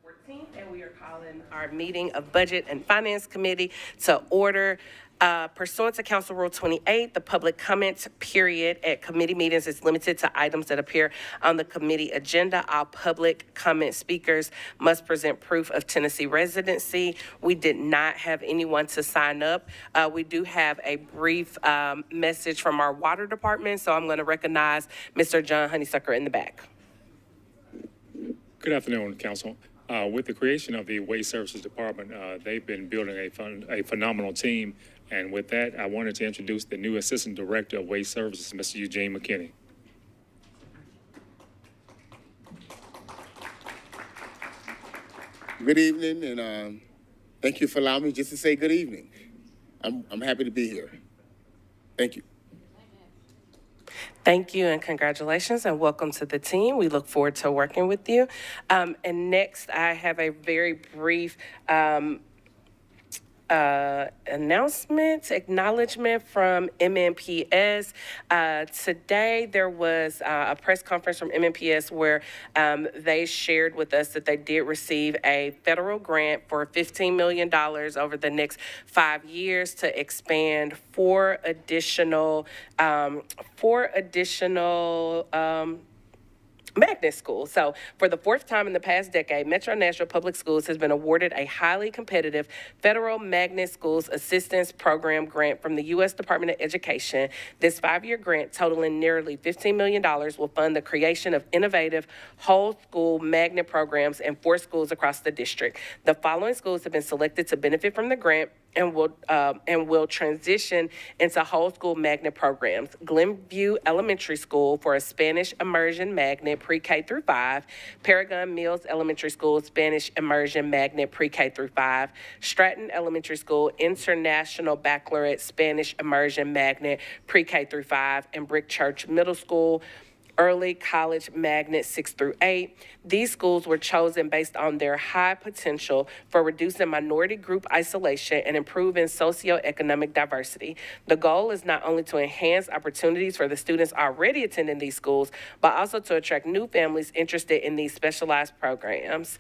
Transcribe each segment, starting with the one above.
14th, and we are calling our meeting of Budget and Finance Committee to order. Pursuant to Council Rule 28, the public comment period at committee meetings is limited to items that appear on the committee agenda. All public comment speakers must present proof of Tennessee residency. We did not have anyone to sign up. We do have a brief message from our water department, so I'm going to recognize Mr. John Honeysucker in the back. Good afternoon, Council. With the creation of the Waste Services Department, they've been building a phenomenal team. And with that, I wanted to introduce the new Assistant Director of Waste Services, Mr. Eugene McKinney. Good evening, and thank you for allowing me just to say good evening. I'm happy to be here. Thank you. Thank you and congratulations and welcome to the team. We look forward to working with you. And next, I have a very brief acknowledgement from MNPS. Today, there was a press conference from MNPS where they shared with us that they did receive a federal grant for $15 million over the next 5 years to expand four additional magnet schools. So for the fourth time in the past decade, Metro Nashville Public Schools has been awarded a highly competitive federal magnet schools assistance program grant from the U.S. Department of Education. This 5-year grant, totaling nearly $15 million, will fund the creation of innovative whole school magnet programs in 4 schools across the district. The following schools have been selected to benefit from the grant and will transition into whole school magnet programs. Glenview Elementary School for a Spanish immersion magnet pre-K through 5, Paragon Mills Elementary School Spanish immersion magnet pre-K through 5, Stratton Elementary School International Baccalaureate Spanish immersion magnet pre-K through 5, and Brick Church Middle School Early College Magnet 6 through 8. These schools were chosen based on their high potential for reducing minority group isolation and improving socioeconomic diversity. The goal is not only to enhance opportunities for the students already attending these schools, but also to attract new families interested in these specialized programs.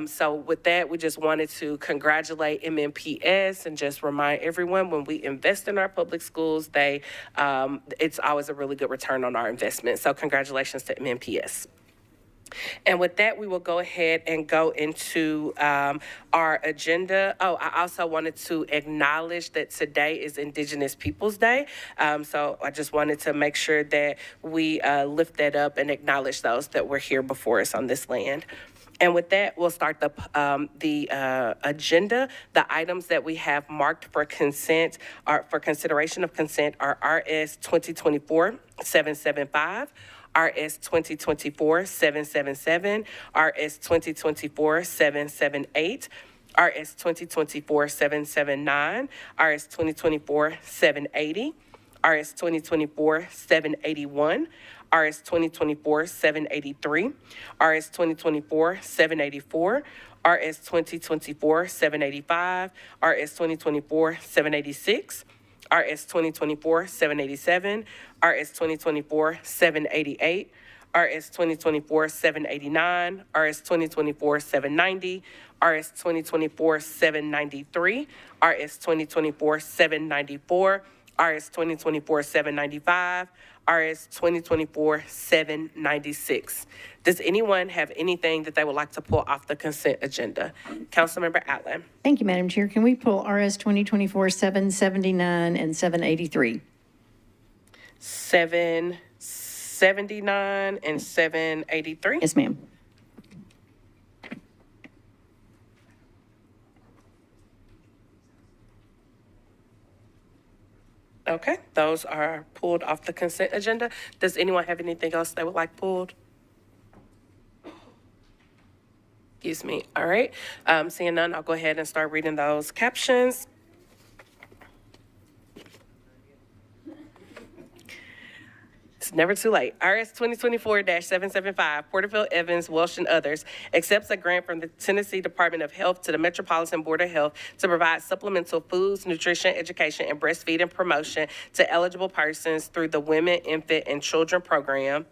So with that, we just wanted to congratulate MNPS and just remind everyone when we invest in our public schools, it's always a really good return on our investment. So congratulations to MNPS. And with that, we will go ahead and go into our agenda. Oh, I also wanted to acknowledge that today is Indigenous Peoples Day. So I just wanted to make sure that we lift that up and acknowledge those that were here before us on this land. And with that, we'll start the agenda. The items that we have marked for consent are for consideration of consent are RS 2024-775. RS 2024-777, RS 2024-778, RS 2024-779, RS 2024-780, RS 2024-781, RS 2024-783, RS 2024-784, RS 2024-785, RS 2024-786, RS 2024-787, RS 2024-788, RS 2024-789, RS 2024-790, RS 2024-793, RS 2024-794, RS 2024-795, RS 2024-796. Does anyone have anything that they would like to pull off the consent agenda? Councilmember Allen. Thank you, Madam Chair. Can we pull RS 2024-779 and 783? 779 and 783? Yes, ma'am. Okay, those are pulled off the consent agenda. Does anyone have anything else they would like pulled? Excuse me. All right. Seeing none, I'll go ahead and start reading those captions. It's never too late. RS 2024-775, Porterfield, Evans, Welsh, and others accepts a grant from the Tennessee Department of Health to the Metropolitan Board of Health to provide supplemental foods, nutrition, education, and breastfeeding promotion to eligible persons through the Women, Infant, and Children Program.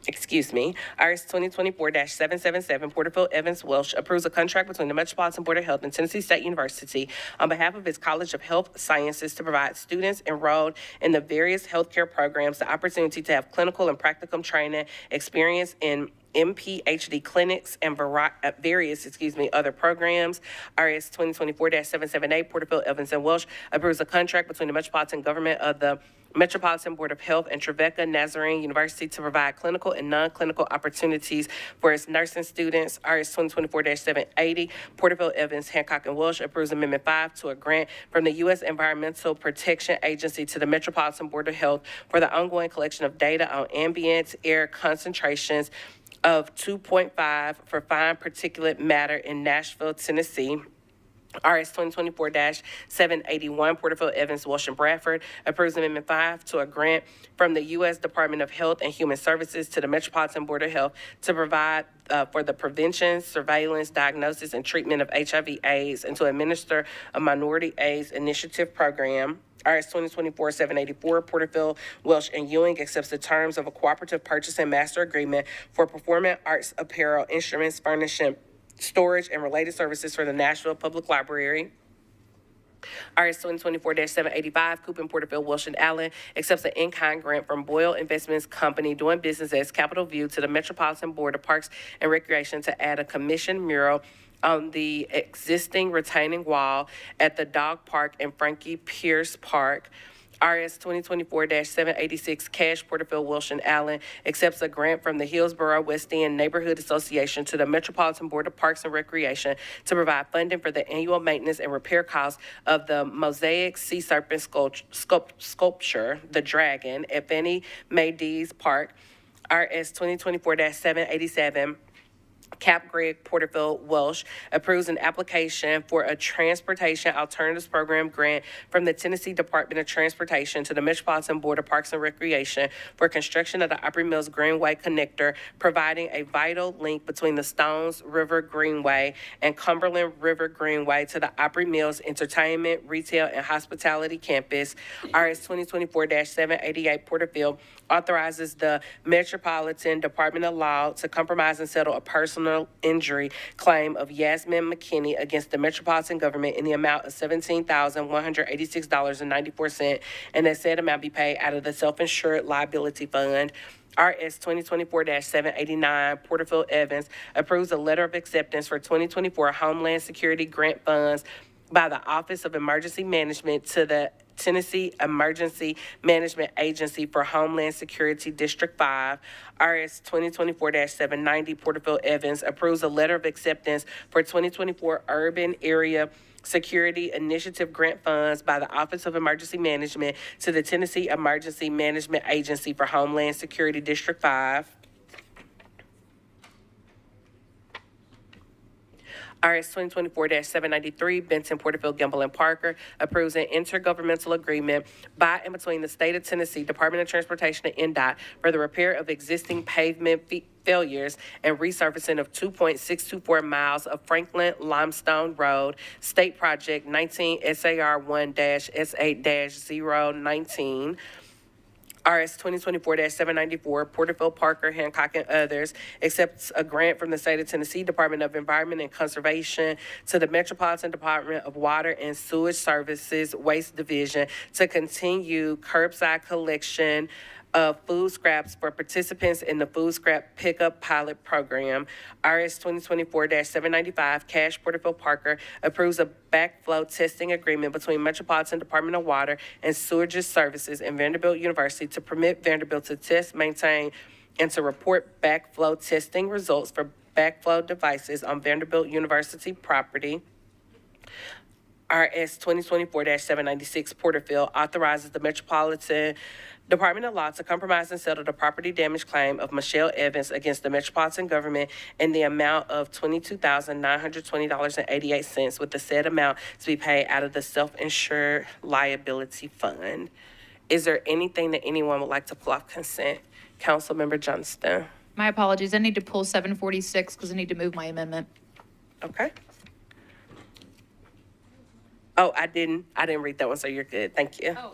RS 2024-777, Porterfield Evans Welsh approves a contract between the Metropolitan Board of Health and Tennessee State University on behalf of its College of Health Sciences to provide students enrolled in the various healthcare programs the opportunity to have clinical and practicum training, experience in MPHD clinics and various other programs. RS 2024-778, Porterfield Evans and Welsh approves a contract between the Metropolitan Government of the Metropolitan Board of Health and Trevecca Nazarene University to provide clinical and non-clinical opportunities for its nursing students. RS 2024-780, Porterfield Evans, Hancock and Welsh approves Amendment 5 to a grant from the U.S. Environmental Protection Agency to the Metropolitan Board of Health for the ongoing collection of data on ambient air concentrations of 2.5 for fine particulate matter in Nashville, Tennessee. RS 2024-781, Porterfield Evans, Welsh, and Bradford approves Amendment 5 to a grant from the U.S. Department of Health and Human Services to the Metropolitan Board of Health to provide for the prevention, surveillance, diagnosis, and treatment of HIV/AIDS and to administer a minority AIDS initiative program. RS 2024-784, Porterfield, Welsh, and Ewing accepts the terms of a cooperative purchase and master agreement for performing arts apparel, instruments, furnishing, storage, and related services for the Nashville Public Library. RS 2024-785, Coupon, Porterfield, Welsh, and Allen accepts an in-kind grant from Boyle Investments Company doing business as Capital View to the Metropolitan Board of Parks and Recreation to add a commissioned mural on the existing retaining wall at the Dog Park and Frankie Pierce Park. RS 2024-786, Cash, Porterfield, Welsh, and Allen accepts a grant from the Hillsborough West End Neighborhood Association to the Metropolitan Board of Parks and Recreation to provide funding for the annual maintenance and repair costs of the mosaic sea serpent sculpture, The Dragon, at Fannie Mae Dees Park. RS 2024-787, Cap Greg, Porterfield, Welsh approves an application for a Transportation Alternatives Program grant from the Tennessee Department of Transportation to the Metropolitan Board of Parks and Recreation for construction of the Opry Mills Greenway Connector, providing a vital link between the Stones River Greenway and Cumberland River Greenway to the Opry Mills Entertainment, Retail, and Hospitality Campus. RS 2024-788, Porterfield authorizes the Metropolitan Department of Law to compromise and settle a personal injury claim of Yasmin McKinney against the Metropolitan government in the amount of $17,186.94, and that said amount be paid out of the self-insured liability fund. RS 2024-789, Porterfield Evans approves a letter of acceptance for 2024 Homeland Security Grant funds by the Office of Emergency Management to the Tennessee Emergency Management Agency for Homeland Security District 5. RS 2024-790, Porterfield Evans approves a letter of acceptance for 2024 Urban Area Security Initiative Grant funds by the Office of Emergency Management to the Tennessee Emergency Management Agency for Homeland Security District 5. RS 2024-793, Benton, Porterfield, Gamble, and Parker approves an intergovernmental agreement by and between the State of Tennessee Department of Transportation and NDOT for the repair of existing pavement failures and resurfacing of 2.624 miles of Franklin Limestone Road, State Project 19 SAR 1-S8-019. RS 2024-794, Porterfield, Parker, Hancock, and others accepts a grant from the State of Tennessee Department of Environment and Conservation to the Metropolitan Department of Water and Sewage Services Waste Division to continue curbside collection of food scraps for participants in the food scrap pickup pilot program. RS 2024-795, Cash, Porterfield, Parker approves a backflow testing agreement between Metropolitan Department of Water and Sewage Services and Vanderbilt University to permit Vanderbilt to test, maintain, and to report backflow testing results for backflow devices on Vanderbilt University property. RS 2024-796, Porterfield authorizes the Metropolitan Department of Law to compromise and settle the property damage claim of Michelle Evans against the Metropolitan government in the amount of $22,920.88, with the said amount to be paid out of the self-insured liability fund. Is there anything that anyone would like to pull off consent? Councilmember Johnston. My apologies. I need to pull 746 because I need to move my amendment. Okay. Oh, I didn't read that one, so you're good. Thank you. Oh.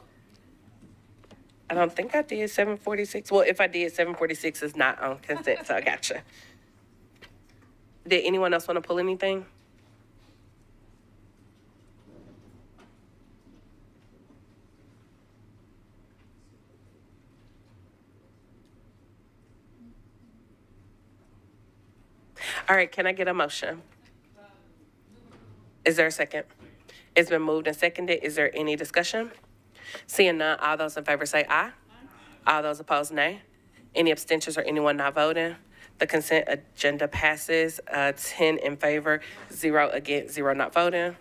I don't think I did 746. Well, if I did, 746 is not on consent, so I gotcha. Did anyone else want to pull anything? All right, can I get a motion? Is there a second? It's been moved and seconded. Is there any discussion? Seeing none, all those in favor say aye. All those opposed, nay. Any abstentions or anyone not voting? The consent agenda passes, 10 in favor, 0 against, 0 not voting.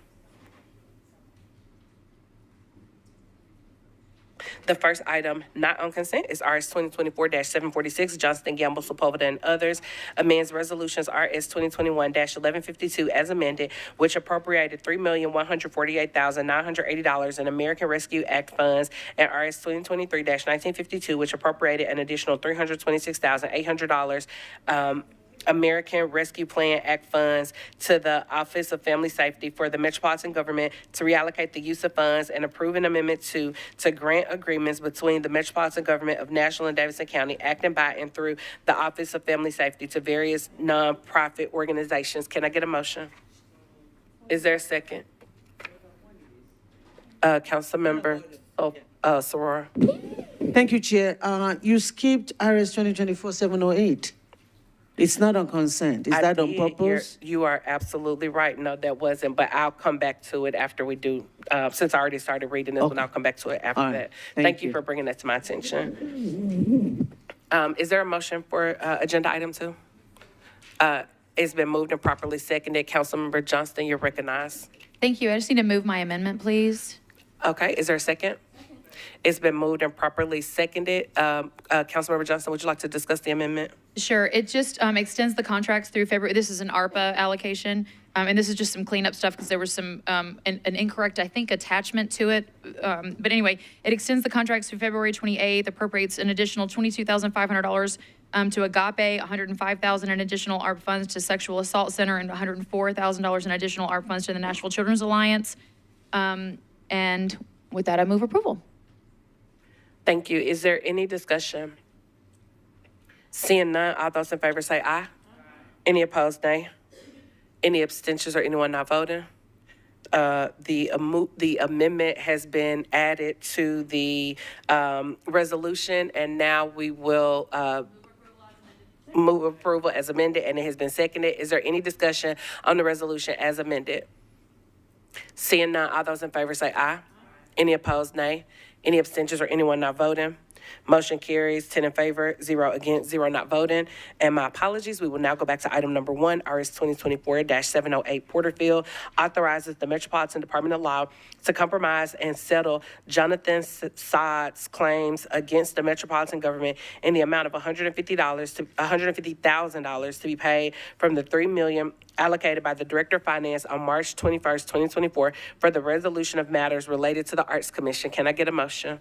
The first item not on consent is RS 2024-746, Johnston, Gamble, Sepulveda, and others. Amends resolutions RS 2021-1152 as amended, which appropriated $3,148,980 in American Rescue Act funds, and RS 2023-1952, which appropriated an additional $326,800 American Rescue Plan Act funds to the Office of Family Safety for the Metropolitan Government to reallocate the use of funds and approve an amendment to grant agreements between the Metropolitan Government of Nashville and Davidson County, acting by and through the Office of Family Safety to various nonprofit organizations. Can I get a motion? Is there a second? Councilmember, Soror. Thank you, Chair. You skipped RS 2024-708. It's not on consent. Is that on purpose? You are absolutely right. No, that wasn't, but I'll come back to it after we do, since I already started reading this one, I'll come back to it after All right. that. Thank Thank you you. for bringing that to my attention. Is there a motion for agenda item 2? It's been moved and properly seconded. Councilmember Johnston, you're recognized. Thank you. I just need to move my amendment, please. Okay, is there a second? It's been moved and properly seconded. Councilmember Johnston, would you like to discuss the amendment? Sure. It just extends the contracts through February. This is an ARPA allocation, and this is just some cleanup stuff because there was some an incorrect, I think, attachment to it. But anyway, it extends the contracts through February 28th, appropriates an additional $22,500 to Agape, $105,000 in additional ARP funds to Sexual Assault Center, and $104,000 in additional ARP funds to the Nashville Children's Alliance. And with that, I move approval. Thank you. Is there any discussion? Seeing none, all those in favor say aye. Any opposed, nay. Any abstentions or anyone not voting? The amendment has been added to the resolution, and now we will move approval as amended, and it has been seconded. Is there any discussion on the resolution as amended? Seeing none, all those in favor say aye. Any opposed, nay. Any abstentions or anyone not voting? Motion carries 10 in favor, 0 against, 0 not voting. And my apologies, we will now go back to item number 1, RS 2024-708 Porterfield, authorizes the Metropolitan Department of Law to compromise and settle Jonathan Saad's claims against the Metropolitan Government in the amount of $150,000 to be paid from the $3 million allocated by the Director of Finance on March 21st, 2024 for the resolution of matters related to the Arts Commission. Can I get a motion?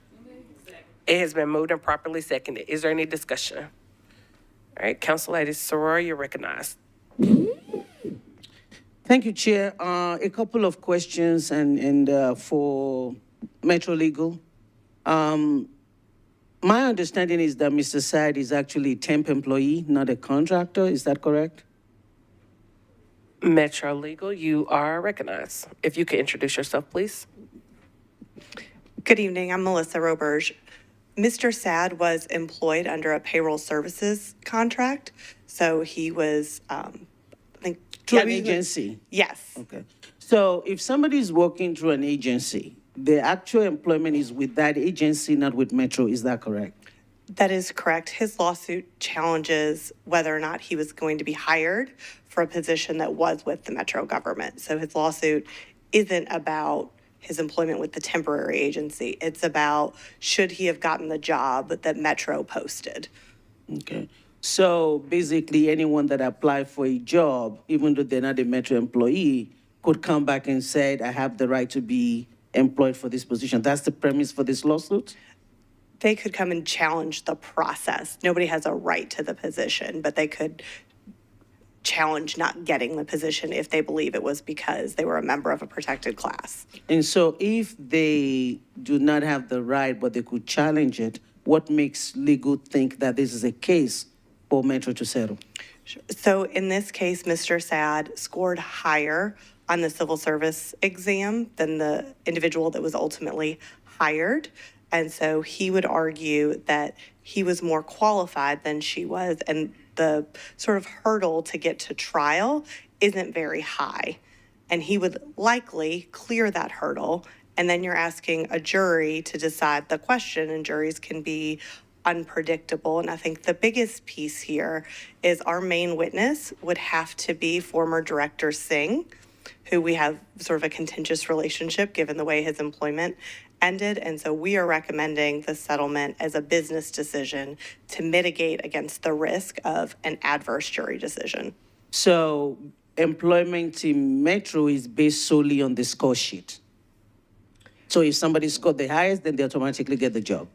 It has been moved and properly seconded. Is there any discussion? All right, Council Lady Soror, you're recognized. Thank you, Chair. A couple of questions and for Metro Legal. My understanding is that Mr. Saad is actually a temp employee, not a contractor. Is that correct? Metro Legal, you are recognized. If you could introduce yourself, please. Good evening. I'm Melissa Roberge. Mr. Saad was employed under a payroll services contract, so he was, I think. Through an agency? Yes. Okay. So if somebody is working through an agency, the actual employment is with that agency, not with Metro. Is that correct? That is correct. His lawsuit challenges whether or not he was going to be hired for a position that was with the Metro government. So his lawsuit isn't about his employment with the temporary agency. It's about should he have gotten the job that Metro posted. Okay. So basically, anyone that applied for a job, even though they're not a Metro employee, could come back and say, I have the right to be employed for this position. That's the premise for this lawsuit? They could come and challenge the process. Nobody has a right to the position, but they could challenge not getting the position if they believe it was because they were a member of a protected class. And so if they do not have the right, but they could challenge it, what makes legal think that this is a case for Metro to settle? So in this case, Mr. Sad scored higher on the civil service exam than the individual that was ultimately hired. And so he would argue that he was more qualified than she was, and the sort of hurdle to get to trial isn't very high. And he would likely clear that hurdle, and then you're asking a jury to decide the question, and juries can be unpredictable. And I think the biggest piece here is our main witness would have to be former Director Singh, who we have sort of a contentious relationship given the way his employment ended. And so we are recommending the settlement as a business decision to mitigate against the risk of an adverse jury decision. So employment in Metro is based solely on the score sheet. So if somebody scored the highest, then they automatically get the job.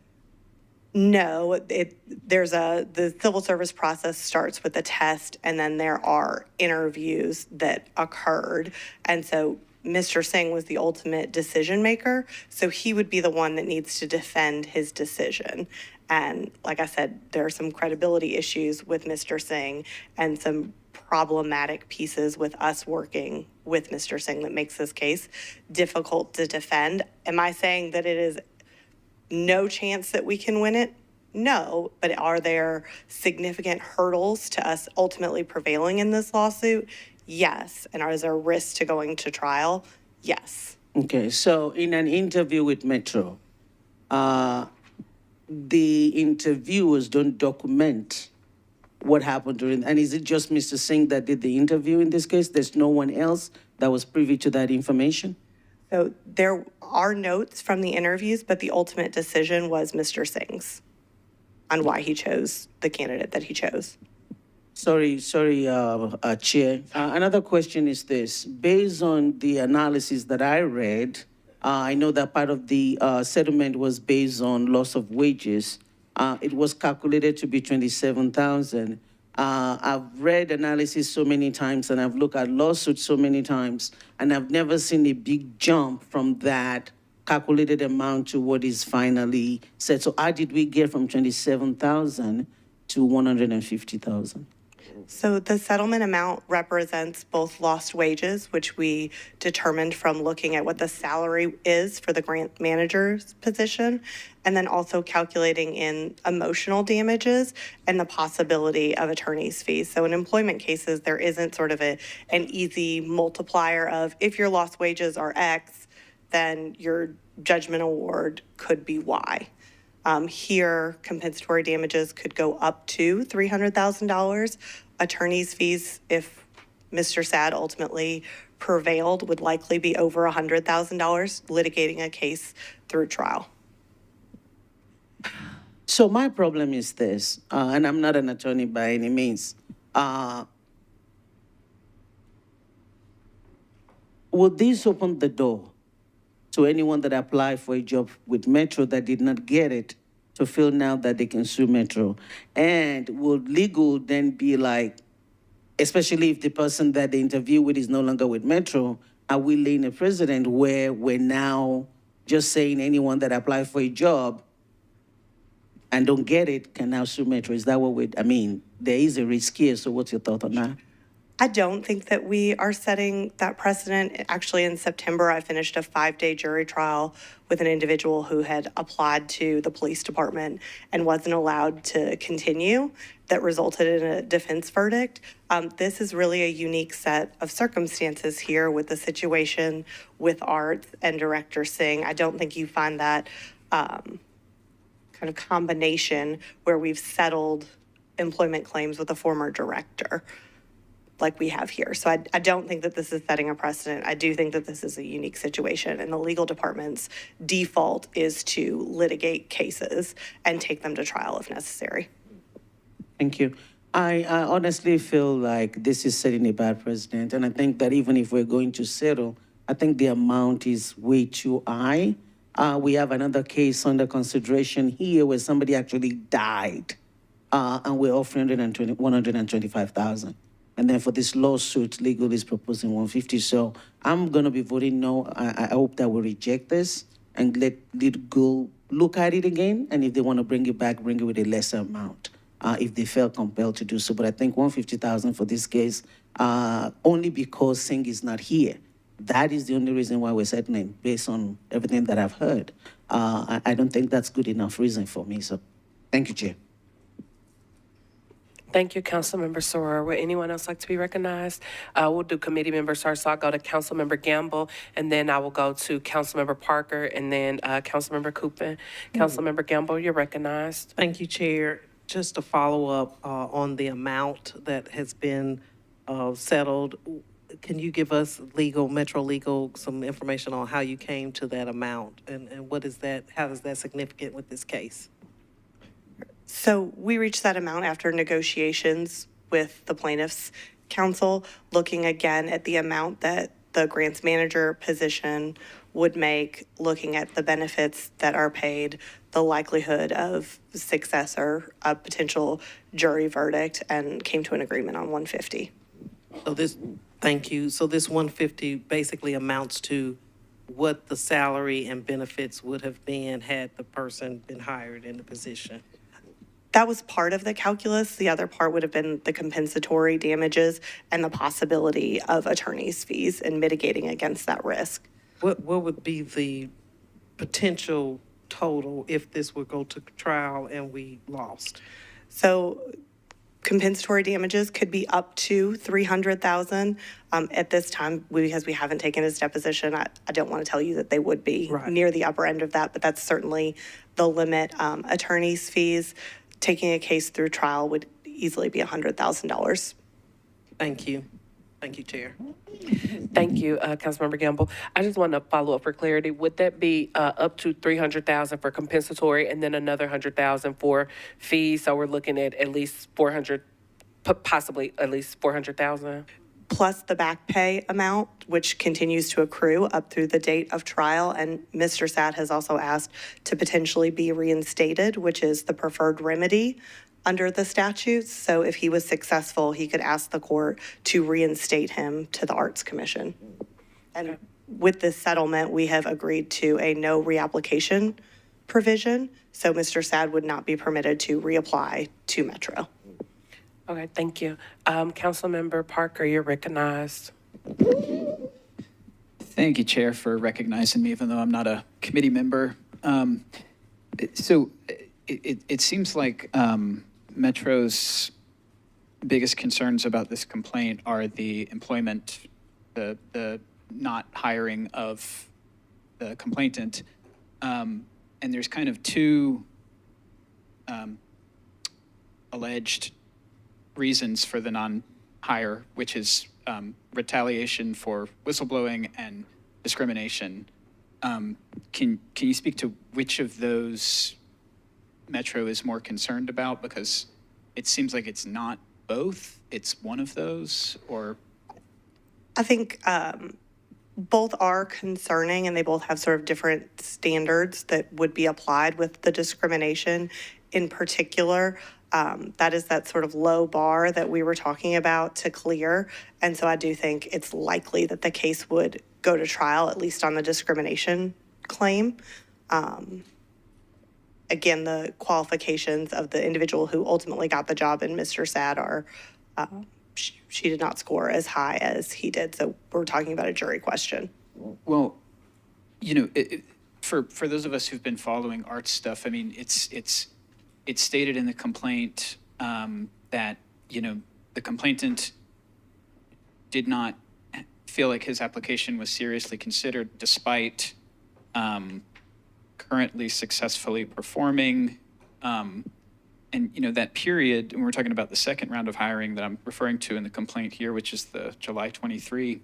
No, the civil service process starts with a test, and then there are interviews that occurred. And so Mr. Singh was the ultimate decision maker, so he would be the one that needs to defend his decision. And like I said, there are some credibility issues with Mr. Singh and some problematic pieces with us working with Mr. Singh that makes this case difficult to defend. Am I saying that it is no chance that we can win it? No, but are there significant hurdles to us ultimately prevailing in this lawsuit? Yes. And is there a risk to going to trial? Yes. Okay, so in an interview with Metro, the interviewers don't document what happened during, and is it just Mr. Singh that did the interview in this case? There's no one else that was privy to that information? So there are notes from the interviews, but the ultimate decision was Mr. Singh's on why he chose the candidate that he chose. Sorry, Chair. Another question is this. Based on the analysis that I read, I know that part of the settlement was based on loss of wages. It was calculated to be $27,000. I've read analysis so many times, and I've looked at lawsuits so many times, and I've never seen a big jump from that calculated amount to what is finally said. So how did we get from $27,000 to $150,000? So the settlement amount represents both lost wages, which we determined from looking at what the salary is for the grant manager's position, and then also calculating in emotional damages and the possibility of attorney's fees. So in employment cases, there isn't sort of an easy multiplier of if your lost wages are X, then your judgment award could be Y. Here, compensatory damages could go up to $300,000. Attorney's fees, if Mr. Sad ultimately prevailed, would likely be over $100,000 litigating a case through trial. So my problem is this, and I'm not an attorney by any means. Would this open the door to anyone that applied for a job with Metro that did not get it to feel now that they can sue Metro? And would legal then be like, especially if the person that they interview with is no longer with Metro, are we laying a precedent where we're now just saying anyone that applied for a job and don't get it can now sue Metro? Is that what there is a risk here, so what's your thought on that? I don't think that we are setting that precedent. Actually, in September, I finished a 5-day jury trial with an individual who had applied to the police department and wasn't allowed to continue. That resulted in a defense verdict. This is really a unique set of circumstances here with the situation with Arts and Director Singh. I don't think you find that kind of combination where we've settled employment claims with a former director like we have here. So I don't think that this is setting a precedent. I do think that this is a unique situation, and the legal department's default is to litigate cases and take them to trial if necessary. Thank you. I honestly feel like this is setting a bad precedent, and I think that even if we're going to settle, I think the amount is way too high. We have another case under consideration here where somebody actually died, and we're offering $125,000. And then for this lawsuit, legal is proposing $150,000. So I'm going to be voting no. I hope that we reject this and let legal look at it again, and if they want to bring it back, bring it with a lesser amount, if they felt compelled to do so. But I think 150,000 for this case, only because Singh is not here. That is the only reason why we're settling, based on everything that I've heard. I don't think that's good enough reason for me. So, thank you, Chair. Thank you, Councilmember Soror. Would anyone else like to be recognized? We'll do committee members first. So I'll go to Councilmember Gamble, and then I will go to Councilmember Parker, and then Councilmember Coopin. Councilmember Gamble, you're recognized. Thank you, Chair. Just to follow up on the amount that has been settled, can you give us Metro Legal, some information on how you came to that amount? And what is that, how is that significant with this case? So we reached that amount after negotiations with the plaintiff's counsel, looking again at the amount that the grants manager position would make, looking at the benefits that are paid, the likelihood of success or a potential jury verdict, and came to an agreement on 150. So this, thank you. So this 150 basically amounts to what the salary and benefits would have been had the person been hired in the position. That was part of the calculus. The other part would have been the compensatory damages and the possibility of attorney's fees and mitigating against that risk. What would be the potential total if this would go to trial and we lost? So compensatory damages could be up to $300,000. At this time, because we haven't taken his deposition, I don't want to tell you that they would be near the upper end of that, but that's certainly the limit. Attorney's fees, taking a case through trial would easily be $100,000. Thank you. Thank you, Chair. Thank you, Councilmember Gamble. I just want to follow up for clarity. Would that be up to $300,000 for compensatory and then another $100,000 for fees? So we're looking at least 400, possibly at least 400,000. Plus the back pay amount, which continues to accrue up through the date of trial. And Mr. Sad has also asked to potentially be reinstated, which is the preferred remedy under the statutes. So if he was successful, he could ask the court to reinstate him to the Arts Commission. And with this settlement, we have agreed to a no reapplication provision. So Mr. Sad would not be permitted to reapply to Metro. Okay, thank you. Councilmember Parker, you're recognized. Thank you, Chair, for recognizing me, even though I'm not a committee member. So it seems like Metro's biggest concerns about this complaint are the employment, the not hiring of the complainant. And there's kind of two alleged reasons for the non-hire, which is retaliation for whistleblowing and discrimination. Can you speak to which of those Metro is more concerned about? Because it seems like it's not both, it's one of those, or? I think both are concerning, and they both have sort of different standards that would be applied with the discrimination in particular. That is that sort of low bar that we were talking about to clear. And so I do think it's likely that the case would go to trial, at least on the discrimination claim. Again, the qualifications of the individual who ultimately got the job in Mr. Sad are, she did not score as high as he did. So we're talking about a jury question. Well, you know, for those of us who've been following art stuff, I mean, it's stated in the complaint that, you know, the complainant did not feel like his application was seriously considered despite currently successfully performing. And, you know, that period, and we're talking about the second round of hiring that I'm referring to in the complaint here, which is the July 23.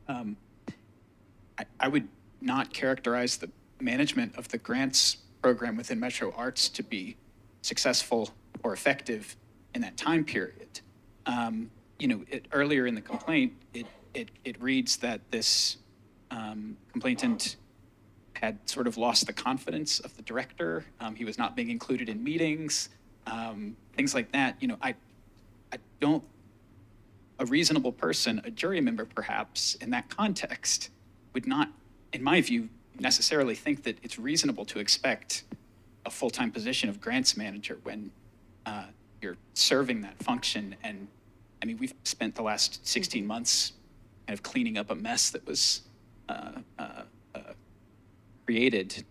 I would not characterize the management of the grants program within Metro Arts to be successful or effective in that time period. You know, earlier in the complaint, it reads that this complainant had sort of lost the confidence of the director. He was not being included in meetings, things like that. You know, I don't, a reasonable person, a jury member perhaps, in that context, would not, in my view, necessarily think that it's reasonable to expect a full-time position of grants manager when you're serving that function. And I mean, we've spent the last 16 months kind of cleaning up a mess that was created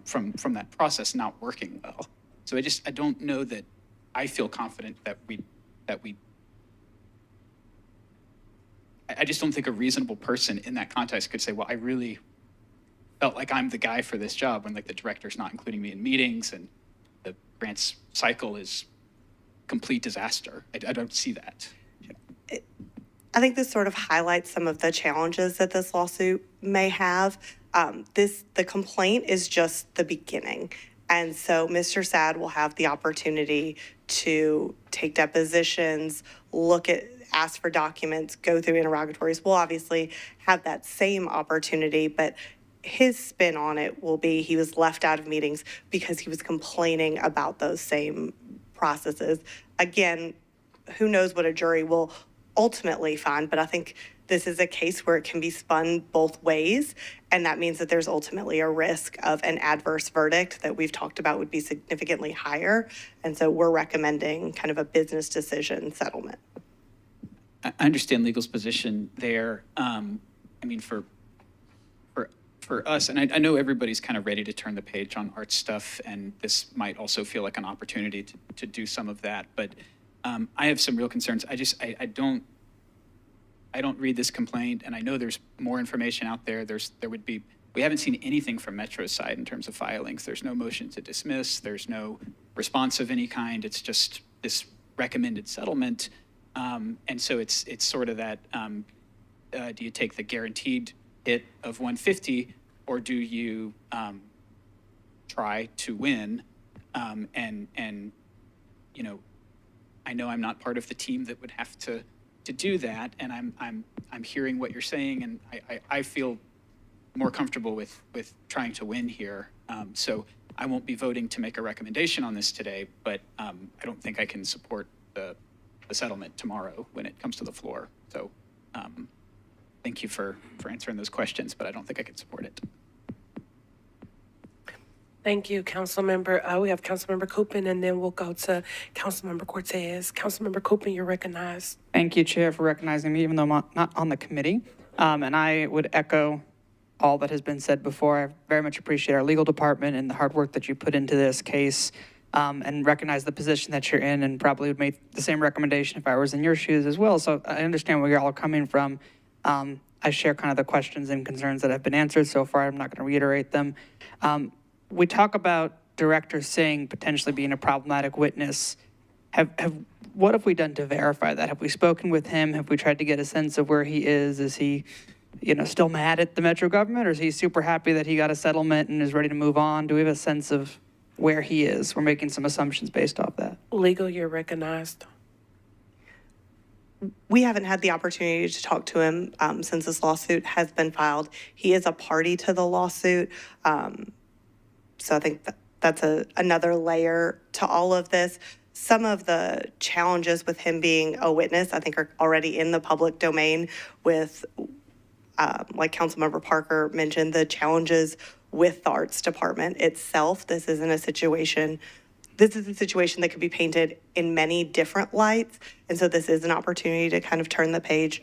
from that process not working well. So I don't know that I feel confident that I just don't think a reasonable person in that context could say, well, I really felt like I'm the guy for this job when like the director's not including me in meetings and the grants cycle is complete disaster. I don't see that. I think this sort of highlights some of the challenges that this lawsuit may have. The complaint is just the beginning. And so Mr. Sad will have the opportunity to take depositions, ask for documents, go through interrogatories. We'll obviously have that same opportunity, but his spin on it will be he was left out of meetings because he was complaining about those same processes. Again, who knows what a jury will ultimately find, but I think this is a case where it can be spun both ways, and that means that there's ultimately a risk of an adverse verdict that we've talked about would be significantly higher, and so we're recommending kind of a business decision settlement. I understand legal's position there. I mean, for us, and I know everybody's kind of ready to turn the page on art stuff, and this might also feel like an opportunity to do some of that, but I have some real concerns. I don't read this complaint, and I know there's more information out there. We haven't seen anything from Metro's side in terms of filings. There's no motion to dismiss. There's no response of any kind. It's just this recommended settlement. And so it's sort of that, do you take the guaranteed hit of 150 or do you try to win? And you know, I know I'm not part of the team that would have to do that, and I'm hearing what you're saying, and I feel more comfortable with trying to win here. So I won't be voting to make a recommendation on this today, but I don't think I can support the settlement tomorrow when it comes to the floor. So thank you for answering those questions, but I don't think I can support it. Thank you, Councilmember. We have Councilmember Coopin, and then we'll go to Councilmember Cortez. Councilmember Coopin, you're recognized. Thank you, Chair, for recognizing me, even though I'm not on the committee. And I would echo all that has been said before. I very much appreciate our legal department and the hard work that you put into this case, and recognize the position that you're in, and probably would make the same recommendation if I was in your shoes as well. So I understand where you're all coming from. I share kind of the questions and concerns that have been answered so far. I'm not going to reiterate them. We talk about Director Singh potentially being a problematic witness. What have we done to verify that? Have we spoken with him? Have we tried to get a sense of where he is? Is he, still mad at the Metro government, or is he super happy that he got a settlement and is ready to move on? Do we have a sense of where he is? We're making some assumptions based off that. Legal, you're recognized. We haven't had the opportunity to talk to him since this lawsuit has been filed. He is a party to the lawsuit. So I think that's another layer to all of this. Some of the challenges with him being a witness, I think, are already in the public domain with, like Councilmember Parker mentioned, the challenges with the arts department itself. This is a situation that could be painted in many different lights. And so this is an opportunity to kind of turn the page.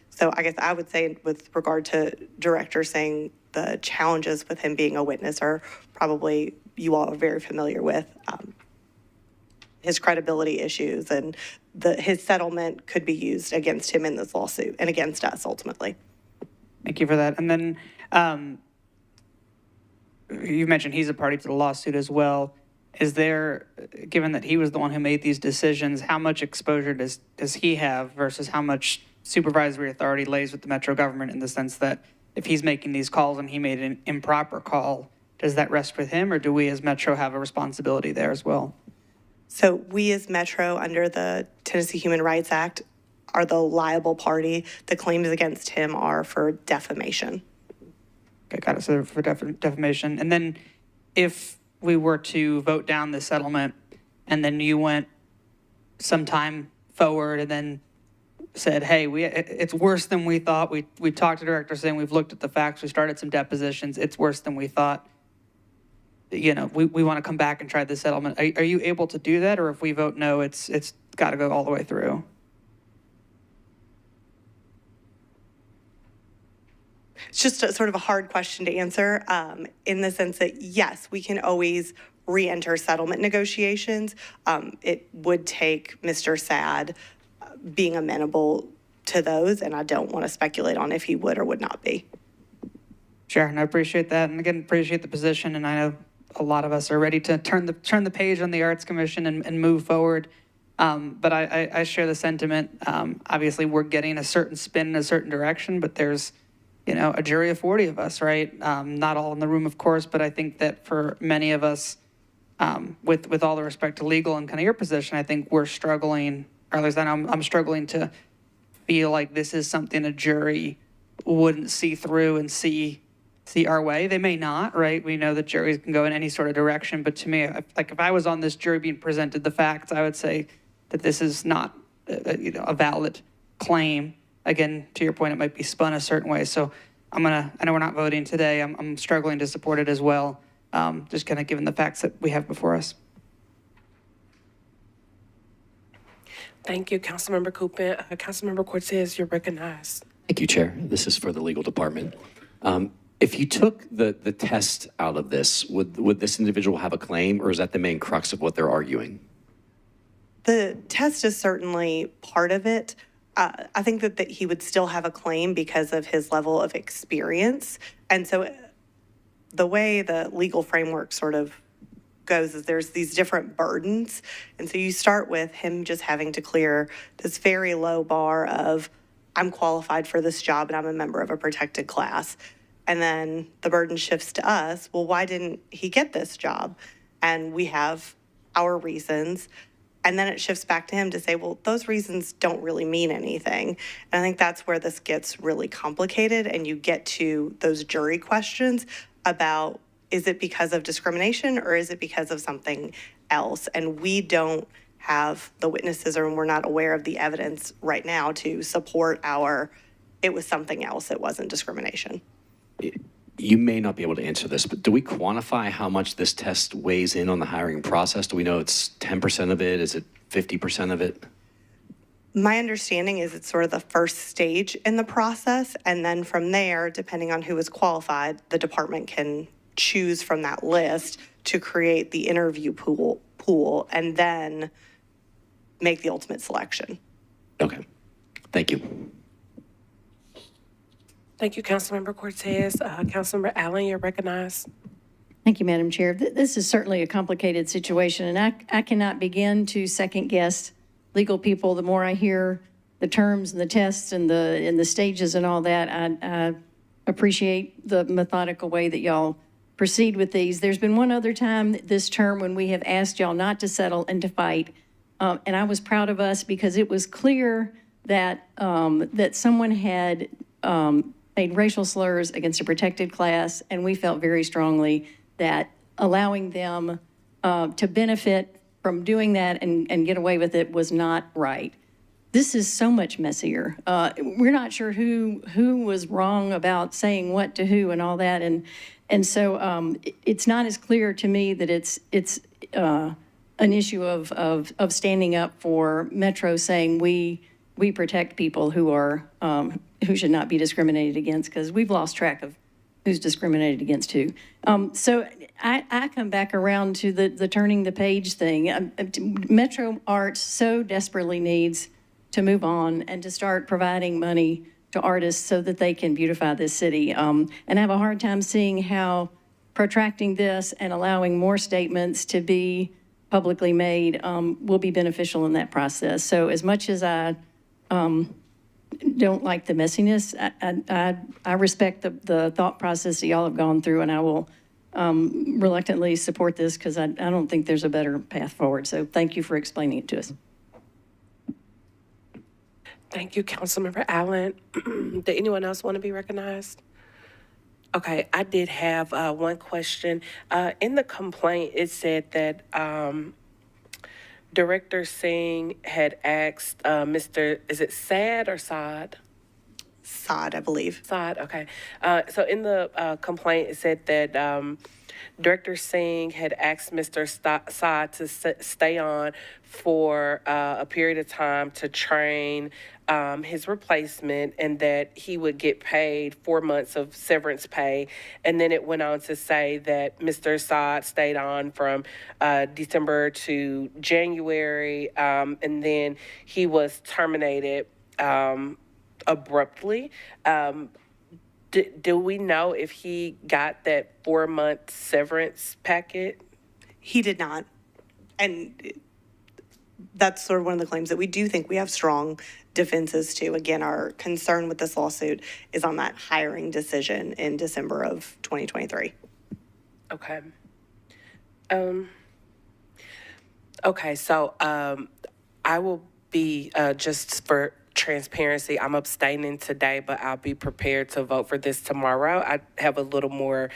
So I guess I would say with regard to Director Singh, the challenges with him being a witness are probably you all are very familiar with. His credibility issues and his settlement could be used against him in this lawsuit and against us ultimately. Thank you for that. And then you mentioned he's a party to the lawsuit as well. Is there, given that he was the one who made these decisions, how much exposure does he have versus how much supervisory authority lays with the Metro government, in the sense that if he's making these calls and he made an improper call, does that rest with him, or do we as Metro have a responsibility there as well? So we as Metro, under the Tennessee Human Rights Act, are the liable party. The claims against him are for defamation. Okay, got it. So for defamation. And then if we were to vote down the settlement and then you went some time forward and then said, hey, it's worse than we thought. We talked to Director Singh, we've looked at the facts, we started some depositions, it's worse than we thought. You know, we want to come back and try the settlement. Are you able to do that, or if we vote no, it's got to go all the way through? It's just a sort of a hard question to answer, in the sense that, yes, we can always re-enter settlement negotiations. It would take Mr. Sad being amenable to those, and I don't want to speculate on if he would or would not be. Sure, and I appreciate that, and again, appreciate the position, and I know a lot of us are ready to turn the page on the Arts Commission and move forward. But I share the sentiment. Obviously, we're getting a certain spin in a certain direction, but there's, you know, a jury of 40 of us, right? Not all in the room, of course, but I think that for many of us, with all the respect to legal and kind of your position, I think we're struggling, or at least I know I'm struggling to feel like this is something a jury wouldn't see through and see our way. They may not, right? We know that juries can go in any sort of direction, but to me, like if I was on this jury being presented the facts, I would say that this is not a valid claim. Again, to your point, it might be spun a certain way. So I know we're not voting today. I'm struggling to support it as well, just kind of given the facts that we have before us. Thank you, Councilmember Cooper. Councilmember Cortez, you're recognized. Thank you, Chair. This is for the legal department. If you took the test out of this, would this individual have a claim, or is that the main crux of what they're arguing? The test is certainly part of it. I think that he would still have a claim because of his level of experience. And so the way the legal framework sort of goes is there's these different burdens. And so you start with him just having to clear this very low bar of, I'm qualified for this job and I'm a member of a protected class. And then the burden shifts to us. Well, why didn't he get this job? And we have our reasons. And then it shifts back to him to say, well, those reasons don't really mean anything. And I think that's where this gets really complicated, and you get to those jury questions about, is it because of discrimination or is it because of something else? And we don't have the witnesses, or we're not aware of the evidence right now to support it was something else, it wasn't discrimination. You may not be able to answer this, but do we quantify how much this test weighs in on the hiring process? Do we know it's 10% of it? Is it 50% of it? My understanding is it's sort of the first stage in the process. And then from there, depending on who is qualified, the department can choose from that list to create the interview pool and then make the ultimate selection. Okay. Thank you. Thank you, Councilmember Cortez. Councilmember Allen, you're recognized. Thank you, Madam Chair. This is certainly a complicated situation, and I cannot begin to second-guess legal people. The more I hear the terms and the tests and the stages and all that, I appreciate the methodical way that y'all proceed with these. There's been one other time this term when we have asked y'all not to settle and to fight, and I was proud of us because it was clear that that someone had made racial slurs against a protected class, and we felt very strongly that allowing them to benefit from doing that and get away with it was not right. This is so much messier. We're not sure who was wrong about saying what to who and all that, and so it's not as clear to me that it's an issue of standing up for Metro saying we protect people who should not be discriminated against, because we've lost track of who's discriminated against who. So I come back around to the turning the page thing. Metro Arts so desperately needs to move on and to start providing money to artists so that they can beautify this city. And I have a hard time seeing how protracting this and allowing more statements to be publicly made will be beneficial in that process. So as much as I don't like the messiness, I respect the thought process that y'all have gone through, and I will reluctantly support this because I don't think there's a better path forward. So thank you for explaining it to us. Thank you, Councilmember Allen. Did anyone else want to be recognized? Okay, I did have one question. In the complaint, it said that Director Singh had asked is it Sad or Saad? Saad, I believe. Saad, okay. So in the complaint, it said that Director Singh had asked Mr. Saad to stay on for a period of time to train his replacement, and that he would get paid 4 months of severance pay. And then it went on to say that Mr. Saad stayed on from December to January, and then he was terminated abruptly. Do we know if he got that 4-month severance packet? He did not. And that's sort of one of the claims that we do think we have strong defenses to. Again, our concern with this lawsuit is on that hiring decision in December of 2023. Okay. Okay, so I will be, just for transparency, I'm abstaining today, but I'll be prepared to vote for this tomorrow. I have a little more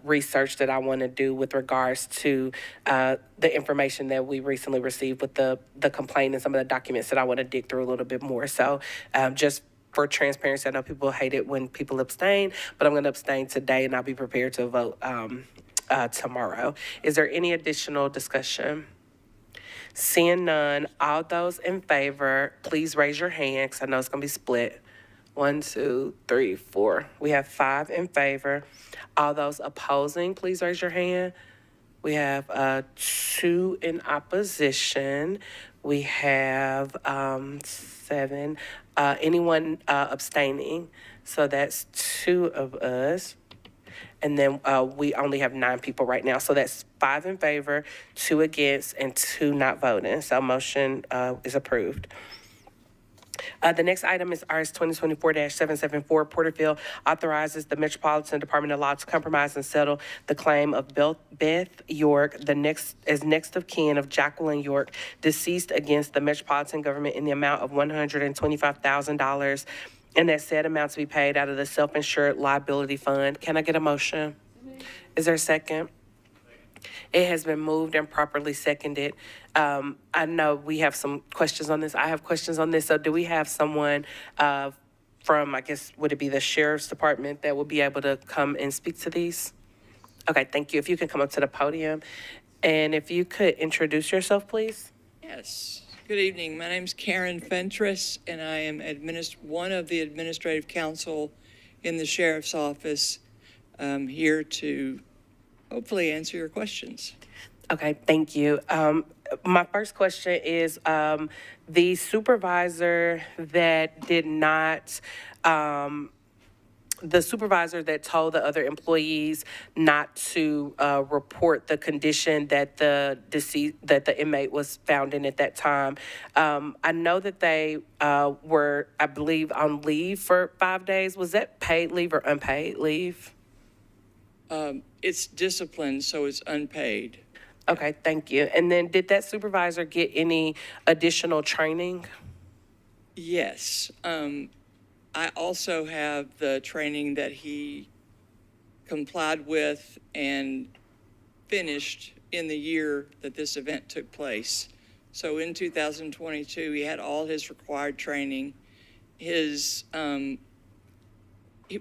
research that I want to do with regards to the information that we recently received with the complaint and some of the documents that I want to dig through a little bit more. So just for transparency, I know people hate it when people abstain, but I'm going to abstain today, and I'll be prepared to vote tomorrow. Is there any additional discussion? Seeing none, all those in favor, please raise your hand, because I know it's going to be split. 1, 2, 3, 4. We have 5 in favor. All those opposing, please raise your hand. We have 2 in opposition. We have 7. Anyone abstaining? So that's 2 of us. And then we only have 9 people right now. So that's 5 in favor, 2 against, and 2 not voting. So motion is approved. The next item is RS 2024-774. Porterfield authorizes the Metropolitan Department of Law to compromise and settle the claim of Beth York, as next of kin of Jacqueline York, deceased against the Metropolitan government in the amount of $125,000. And that said amount to be paid out of the self-insured liability fund. Can I get a motion? Is there a second? It has been moved and properly seconded. I know we have some questions on this. I have questions on this. So do we have someone from, I guess, would it be the Sheriff's Department that will be able to come and speak to these? Okay, thank you. If you can come up to the podium. And if you could introduce yourself, please. Yes. Good evening. My name's Karen Fentress, and I am one of the administrative counsel in the Sheriff's Office, here to hopefully answer your questions. Okay, thank you. My first question is the supervisor that did not, the supervisor that told the other employees not to report the condition that the inmate was found in at that time. I know that they were, I believe, on leave for 5 days. Was that paid leave or unpaid leave? It's discipline, so it's unpaid. Okay, thank you. And then did that supervisor get any additional training? Yes. I also have the training that he complied with and finished in the year that this event took place. So in 2022, he had all his required training. It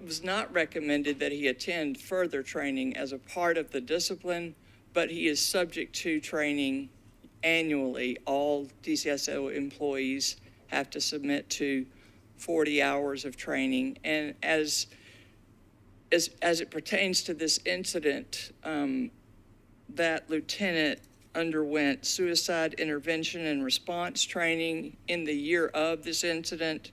was not recommended that he attend further training as a part of the discipline, but he is subject to training annually. All DCSO employees have to submit to 40 hours of training. And as it pertains to this incident, that lieutenant underwent suicide intervention and response training in the year of this incident,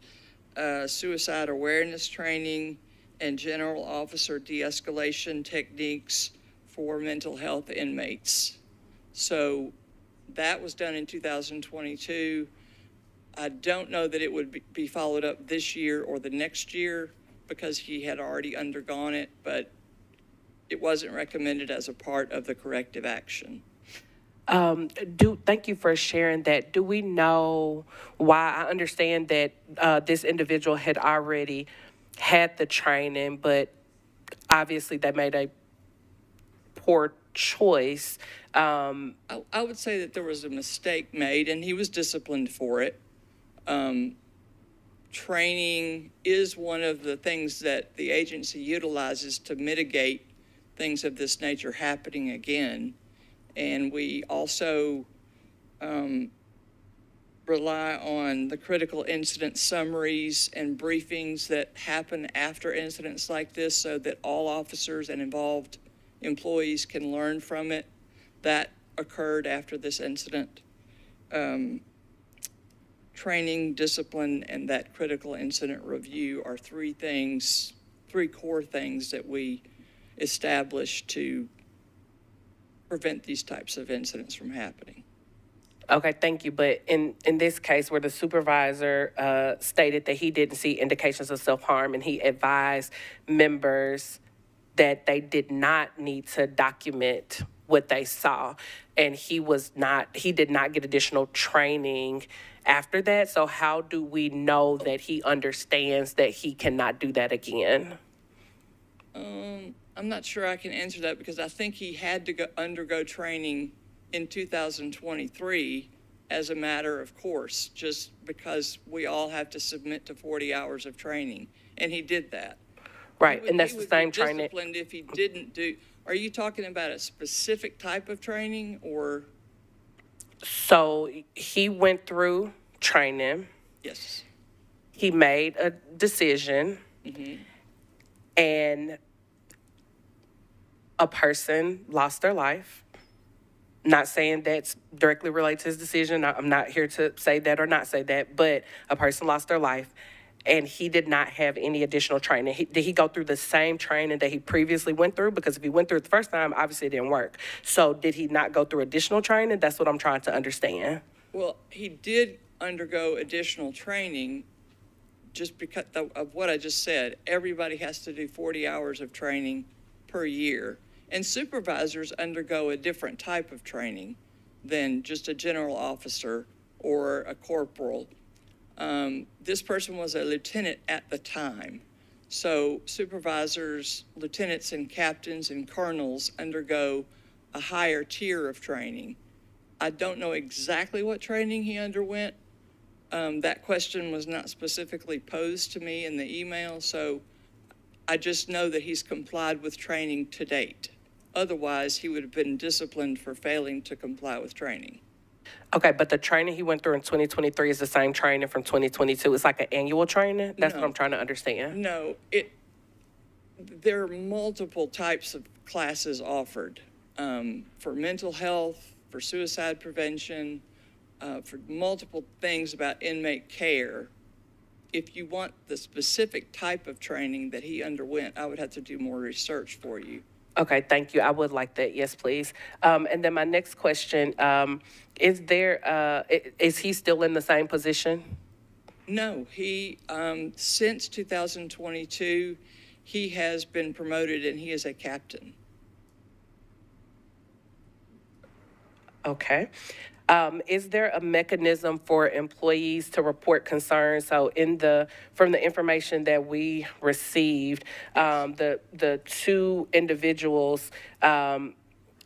suicide awareness training, and general officer de-escalation techniques for mental health inmates. So that was done in 2022. I don't know that it would be followed up this year or the next year because he had already undergone it, but it wasn't recommended as a part of the corrective action. Thank you for sharing that. Do we know why? I understand that this individual had already had the training, but obviously they made a poor choice. I would say that there was a mistake made, and he was disciplined for it. Training is one of the things that the agency utilizes to mitigate things of this nature happening again. And we also rely on the critical incident summaries and briefings that happen after incidents like this so that all officers and involved employees can learn from it. That occurred after this incident. Training, discipline, and that critical incident review are three core things that we establish to prevent these types of incidents from happening. Okay, thank you. But in this case where the supervisor stated that he didn't see indications of self-harm and he advised members that they did not need to document what they saw, and he did not get additional training after that. So how do we know that he understands that he cannot do that again? I'm not sure I can answer that because I think he had to undergo training in 2023 as a matter of course, just because we all have to submit to 40 hours of training, and he did that. Right, and that's the same training. training. Disciplined if he didn't do. Are you talking about a specific type of training or? So he went through training. Yes. He made a decision, and a person lost their life. Not saying that's directly related to his decision. I'm not here to say that or not say that, but a person lost their life, and he did not have any additional training. Did he go through the same training that he previously went through? Because if he went through it the first time, obviously it didn't work. So did he not go through additional training? That's what I'm trying to understand. Well, he did undergo additional training just because of what I just said. Everybody has to do 40 hours of training per year. And supervisors undergo a different type of training than just a general officer or a corporal. This person was a lieutenant at the time. So supervisors, lieutenants and captains and colonels undergo a higher tier of training. I don't know exactly what training he underwent. That question was not specifically posed to me in the email, so I just know that he's complied with training to date. Otherwise, he would have been disciplined for failing to comply with training. Okay, but the training he went through in 2023 is the same training from 2022. It's like an annual training? That's what I'm trying to understand. No, there are multiple types of classes offered for mental health, for suicide prevention, for multiple things about inmate care. If you want the specific type of training that he underwent, I would have to do more research for you. Okay, thank you. I would like that. Yes, please. And then my next question, is he still in the same position? No, he, since 2022, he has been promoted and he is a captain. Okay. Is there a mechanism for employees to report concerns? So from the information that we received, the two individuals,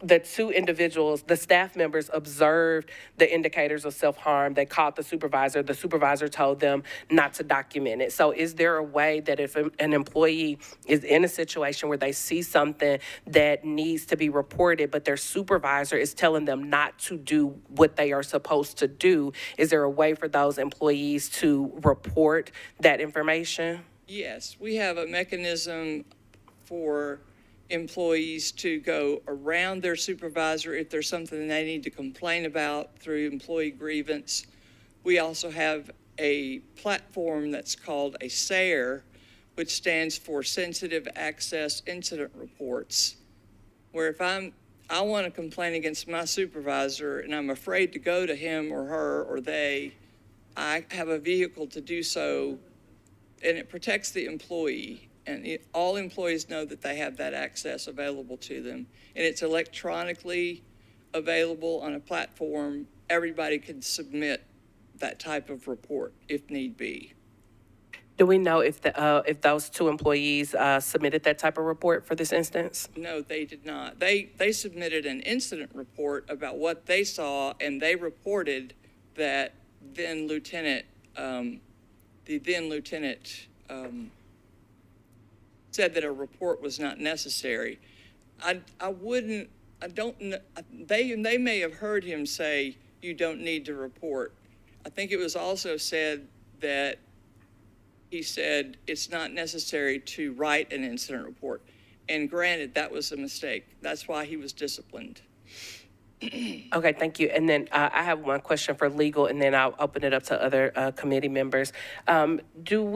the staff members observed the indicators of self-harm. They called the supervisor told them not to document it. So is there a way that if an employee is in a situation where they see something that needs to be reported, but their supervisor is telling them not to do what they are supposed to do, is there a way for those employees to report that information? Yes, we have a mechanism for employees to go around their supervisor if there's something they need to complain about through employee grievance. We also have a platform that's called a SARE, which stands for Sensitive Access Incident Reports, where if I want to complain against my supervisor and I'm afraid to go to him or her or they, I have a vehicle to do so, and it protects the employee. And all employees know that they have that access available to them. And it's electronically available on a platform. Everybody can submit that type of report if need be. Do we know if those two employees submitted that type of report for this instance? No, they did not. They submitted an incident report about what they saw, and they reported that the then lieutenant said that a report was not necessary. They may have heard him say, you don't need to report. I think it was also said that he said it's not necessary to write an incident report. And granted, that was a mistake. That's why he was disciplined. Okay, thank you. And then I have one question for legal, and then I'll open it up to other committee members. Can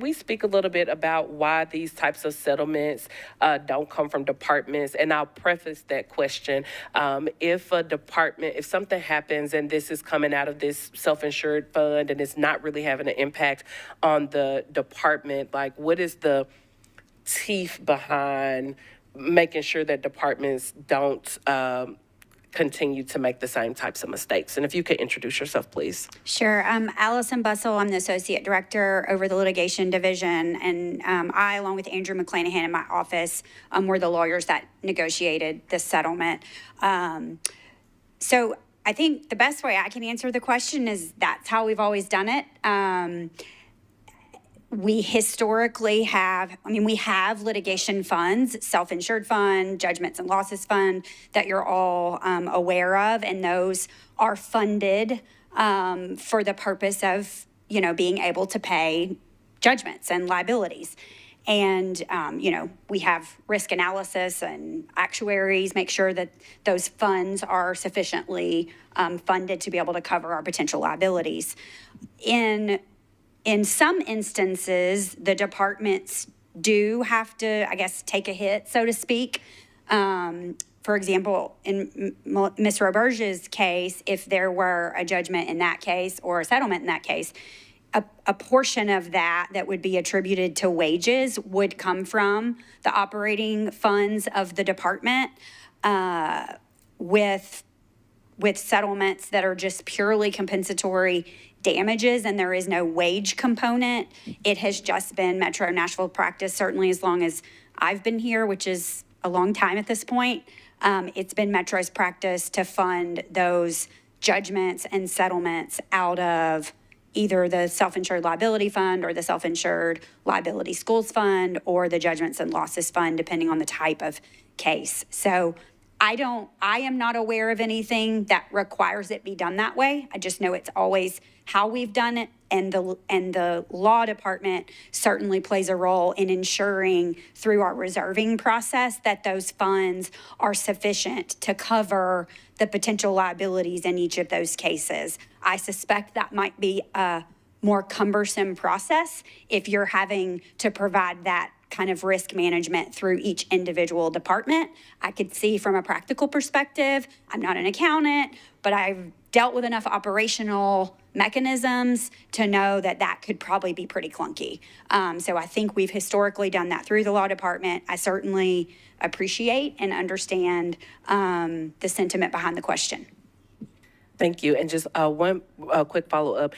we speak a little bit about why these types of settlements don't come from departments? And I'll preface that question. If something happens and this is coming out of this self-insured fund and it's not really having an impact on the department, like what is the teeth behind making sure that departments don't continue to make the same types of mistakes? And if you could introduce yourself, please. Sure. Allison Bussell. I'm the Associate Director over the Litigation Division. And I, along with Andrew McClanahan in my office, were the lawyers that negotiated this settlement. So I think the best way I can answer the question is that's how we've always done it. We historically have litigation funds, self-insured fund, judgments and losses fund that you're all aware of, and those are funded for the purpose of, being able to pay judgments and liabilities. And, we have risk analysis and actuaries make sure that those funds are sufficiently funded to be able to cover our potential liabilities. In some instances, the departments do have to, take a hit, so to speak. For example, in Ms. Roberge's case, if there were a judgment in that case or a settlement in that case, a portion of that would be attributed to wages would come from the operating funds of the department with settlements that are just purely compensatory damages and there is no wage component. It has just been Metro Nashville practice, certainly as long as I've been here, which is a long time at this point. It's been Metro's practice to fund those judgments and settlements out of either the self-insured liability fund or the self-insured liability schools fund or the judgments and losses fund, depending on the type of case. So I am not aware of anything that requires it be done that way. I just know it's always how we've done it, and the law department certainly plays a role in ensuring through our reserving process that those funds are sufficient to cover the potential liabilities in each of those cases. I suspect that might be a more cumbersome process if you're having to provide that kind of risk management through each individual department. I could see from a practical perspective, I'm not an accountant, but I've dealt with enough operational mechanisms to know that could probably be pretty clunky. So I think we've historically done that through the law department. I certainly appreciate and understand the sentiment behind the question. Thank you. And just one quick follow-up.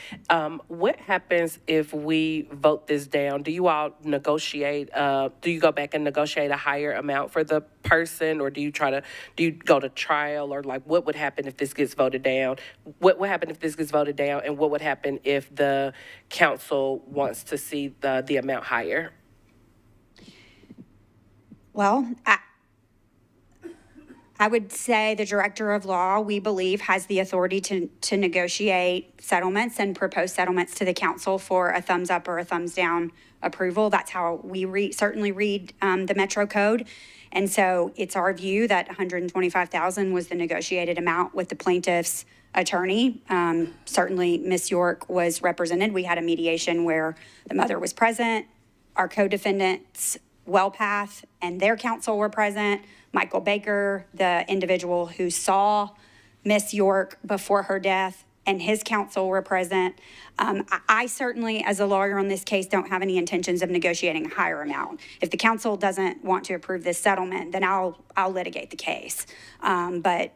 What happens if we vote this down? Do you all negotiate, do you go back and negotiate a higher amount for the person, or do you go to trial, or like what would happen if this gets voted down? What would happen if this gets voted down, and what would happen if the council wants to see the amount higher? Well, I would say the director of law, we believe, has the authority to negotiate settlements and propose settlements to the council for a thumbs up or a thumbs down approval. That's how we certainly read the Metro Code. And so it's our view that $125,000 was the negotiated amount with the plaintiff's attorney. Certainly Ms. York was represented. We had a mediation where the mother was present. Our co-defendants, Wellpath and their counsel were present. Michael Baker, the individual who saw Miss York before her death, and his counsel were present. I certainly, as a lawyer on this case, don't have any intentions of negotiating a higher amount. If the council doesn't want to approve this settlement, then I'll litigate the case. But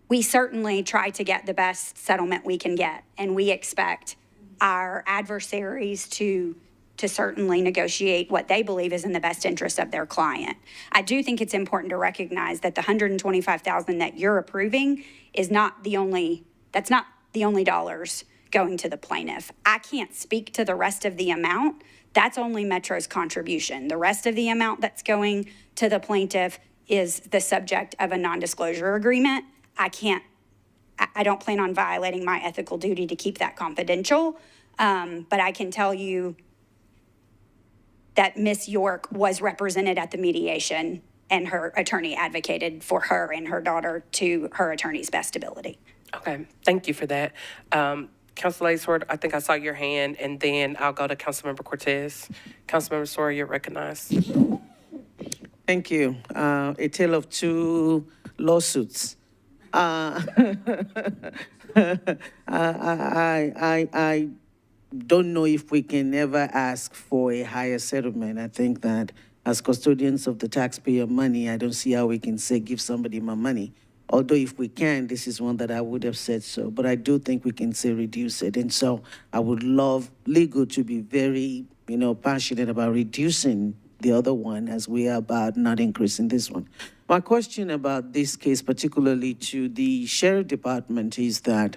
we certainly try to get the best settlement we can get, and we expect our adversaries to certainly negotiate what they believe is in the best interest of their client. I do think it's important to recognize that the $125,000 that you're approving is not the only, that's not the only dollars going to the plaintiff. I can't speak to the rest of the amount. That's only Metro's contribution. The rest of the amount that's going to the plaintiff is the subject of a non-disclosure agreement. I don't plan on violating my ethical duty to keep that confidential, but I can tell you that Miss York was represented at the mediation and her attorney advocated for her and her daughter to her attorney's best ability. Okay, thank you for that. Councilor Sword, I think I saw your hand, and then I'll go to Councilmember Cortez. Councilmember Sword, you're recognized. Thank you. A tale of two lawsuits. I don't know if we can ever ask for a higher settlement. I think that as custodians of the taxpayer money, I don't see how we can say give somebody my money. Although if we can, this is one that I would have said so. But I do think we can say reduce it. And so I would love legal to be very, passionate about reducing the other one as we are about not increasing this one. My question about this case, particularly to the sheriff department, is that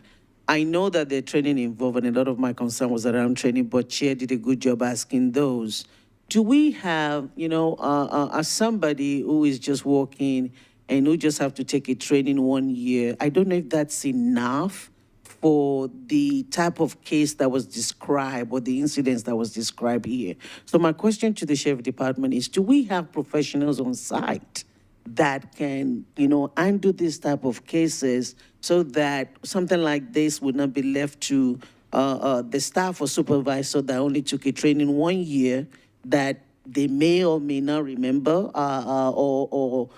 I know that there's training involved, and a lot of my concern was around training, but Chair did a good job asking those. Do we have, as somebody who is just working and who just have to take a training 1 year, I don't know if that's enough for the type of case that was described or the incidents that was described here. So my question to the sheriff department is, do we have professionals on site that can, undo this type of cases so that something like this would not be left to the staff or supervisor that only took a training 1 year that they may or may not remember or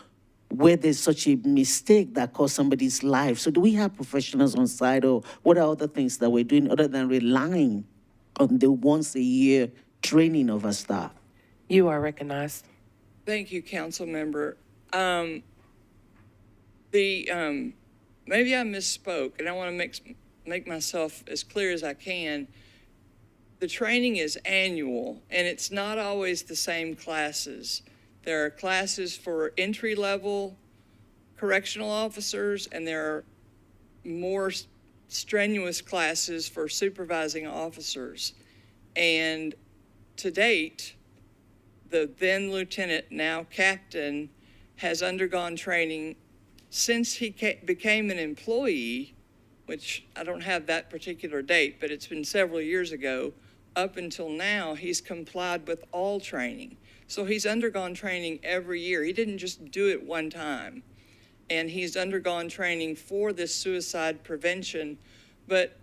where there's such a mistake that cost somebody's life. So do we have professionals on site, or what are other things that we're doing other than relying on the once a year training of our staff? You are recognized. Thank you, council member. Maybe I misspoke, and I want to make myself as clear as I can. The training is annual, and it's not always the same classes. There are classes for entry-level correctional officers, and there are more strenuous classes for supervising officers. And to date, the then lieutenant, now captain, has undergone training since he became an employee, which I don't have that particular date, but it's been several years ago. Up until now, he's complied with all training. So he's undergone training every year. He didn't just do it one time. And he's undergone training for this suicide prevention. But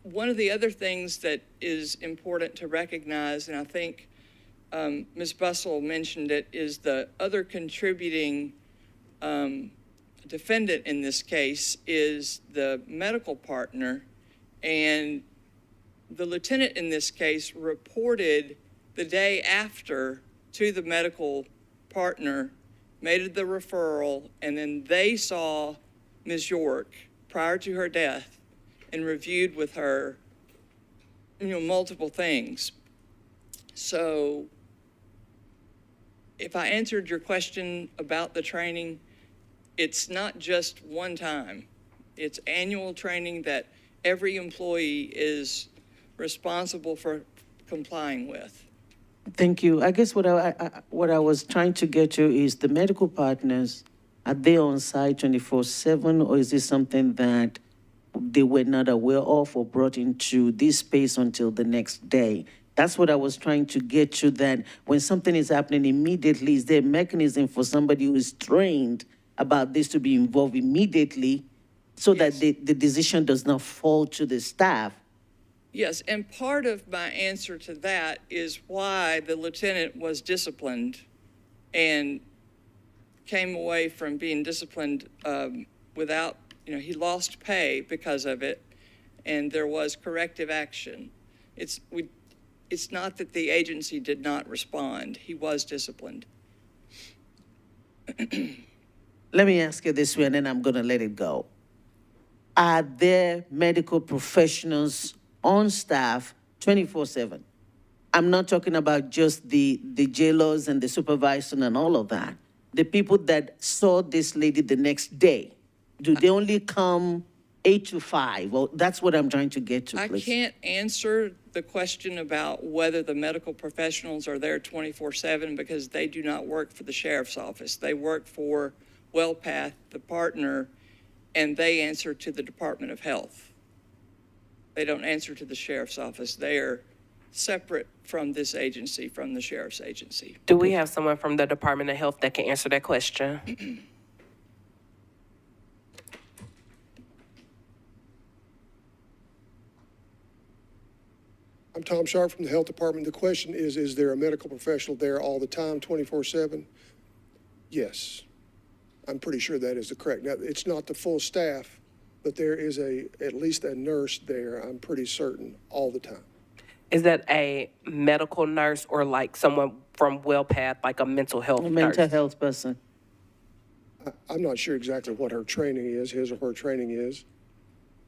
one of the other things that is important to recognize, and I think Ms. Bussell mentioned it, is the other contributing defendant in this case is the medical partner. And the lieutenant in this case reported the day after to the medical partner, made the referral, and then they saw Ms. York prior to her death and reviewed with her, multiple things. So if I answered your question about the training, it's not just one time. It's annual training that every employee is responsible for complying with. Thank you. I guess what I was trying to get to is the medical partners, are they on site 24/7, or is this something that they were not aware of or brought into this space until the next day? That's what I was trying to get to, that when something is happening immediately, is there a mechanism for somebody who is trained about this to be involved immediately so that the decision does not fall to the staff? Yes, and part of my answer to that is why the lieutenant was disciplined and came away from being disciplined without, he lost pay because of it, and there was corrective action. It's not that the agency did not respond. He was disciplined. Let me ask you this way, and then I'm going to let it go. Are there medical professionals on staff 24/7. I'm not talking about just the jailers and the supervisor and all of that. The people that saw this lady the next day, do they only come 8 to 5? Well, that's what I'm trying to get to, I please. can't answer the question about whether the medical professionals are there 24/7 because they do not work for the sheriff's office. They work for WellPath, the partner, and they answer to the Department of Health. They don't answer to the sheriff's office. They are separate from this agency, from the sheriff's agency. Do we have someone from the Department of Health that can answer that question? I'm Tom Sharp from the Health Department. The question is there a medical professional there all the time, 24/7? Yes. I'm pretty sure that is the correct. Now, it's not the full staff, but there is at least a nurse there, I'm pretty certain, all the time. Is that a medical nurse or like someone from WellPath, like a mental health A nurse? mental health person. I'm not sure exactly what her training is, his or her training is.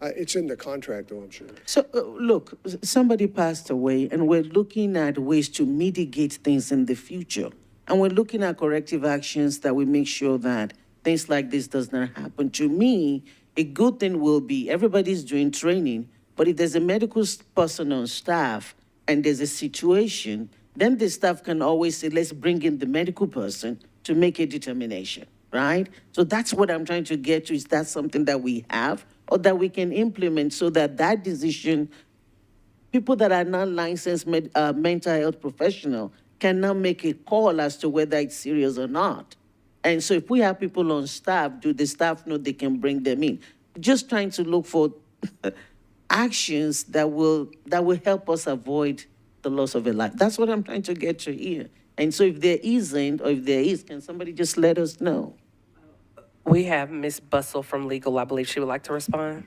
It's in the contract, though, I'm sure. So, look, somebody passed away, and we're looking at ways to mitigate things in the future. And we're looking at corrective actions that will make sure that things like this does not happen. To me, a good thing will be everybody's doing training, but if there's a medical person on staff and there's a situation, then the staff can always say, let's bring in the medical person to make a determination, right? So that's what I'm trying to get to. Is that something that we have or that we can implement so that that decision, people that are not licensed mental health professional cannot make a call as to whether it's serious or not. And so if we have people on staff, do the staff know they can bring them in? Just trying to look for actions that will help us avoid the loss of a life. That's what I'm trying to get to here. And so if there isn't, or if there is, can somebody just let us know? We have Ms. Bustle from legal. I believe she would like to respond.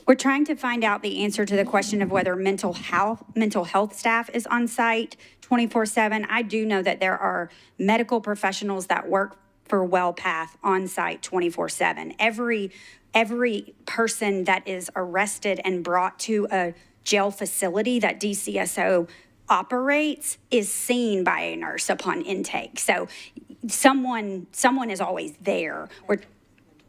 We're trying to find out the answer to the question of whether mental health staff is on site 24/7. I do know that there are medical professionals that work for WellPath on site 24/7. Every person that is arrested and brought to a jail facility that DCSO operates is seen by a nurse upon intake. So someone is always there.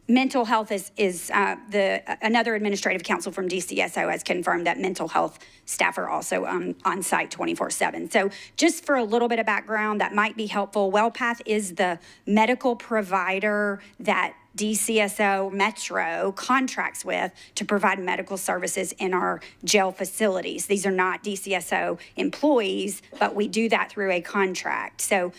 Mental health is another administrative counsel from DCSO has confirmed that mental health staff are also on site 24/7. So just for a little bit of background that might be helpful, WellPath is the medical provider that DCSO Metro contracts with to provide medical services in our jail facilities. These are not DCSO employees, but we do that through a contract. So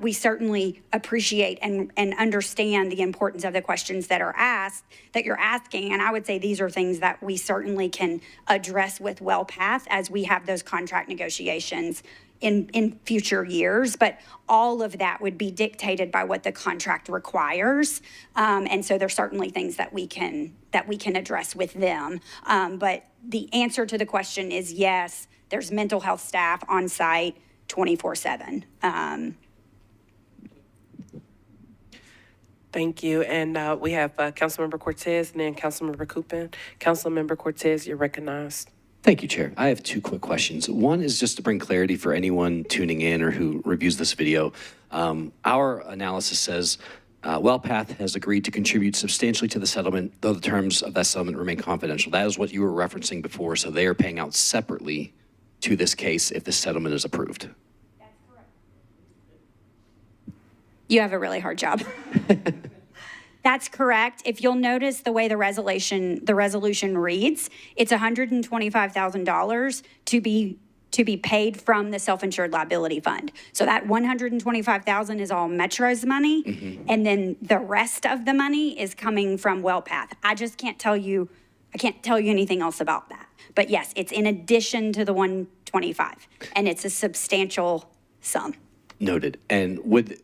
we certainly appreciate and understand the importance of the questions that are asked, that you're asking. And I would say these are things that we certainly can address with WellPath as we have those contract negotiations in future years. But all of that would be dictated by what the contract requires. And so there's certainly things that we can address with them. But the answer to the question is yes, there's mental health staff on site 24/7. Thank you. And we have Councilmember Cortez and then Councilmember Coopin. Councilmember Cortez, you're recognized. Thank you, Chair. I have two quick questions. One is just to bring clarity for anyone tuning in or who reviews this video. Our analysis says WellPath has agreed to contribute substantially to the settlement, though the terms of that settlement remain confidential. That is what you were referencing before, so they are paying out separately to this case if this settlement is approved. You have a really hard job. That's correct. If you'll notice the way the resolution reads, it's $125,000 to be paid from the self-insured liability fund. So that $125,000 is all Metro's money, and then the rest of the money is coming from WellPath. I can't tell you anything else about that. But yes, it's in addition to the 125, and it's a substantial sum. Noted. And would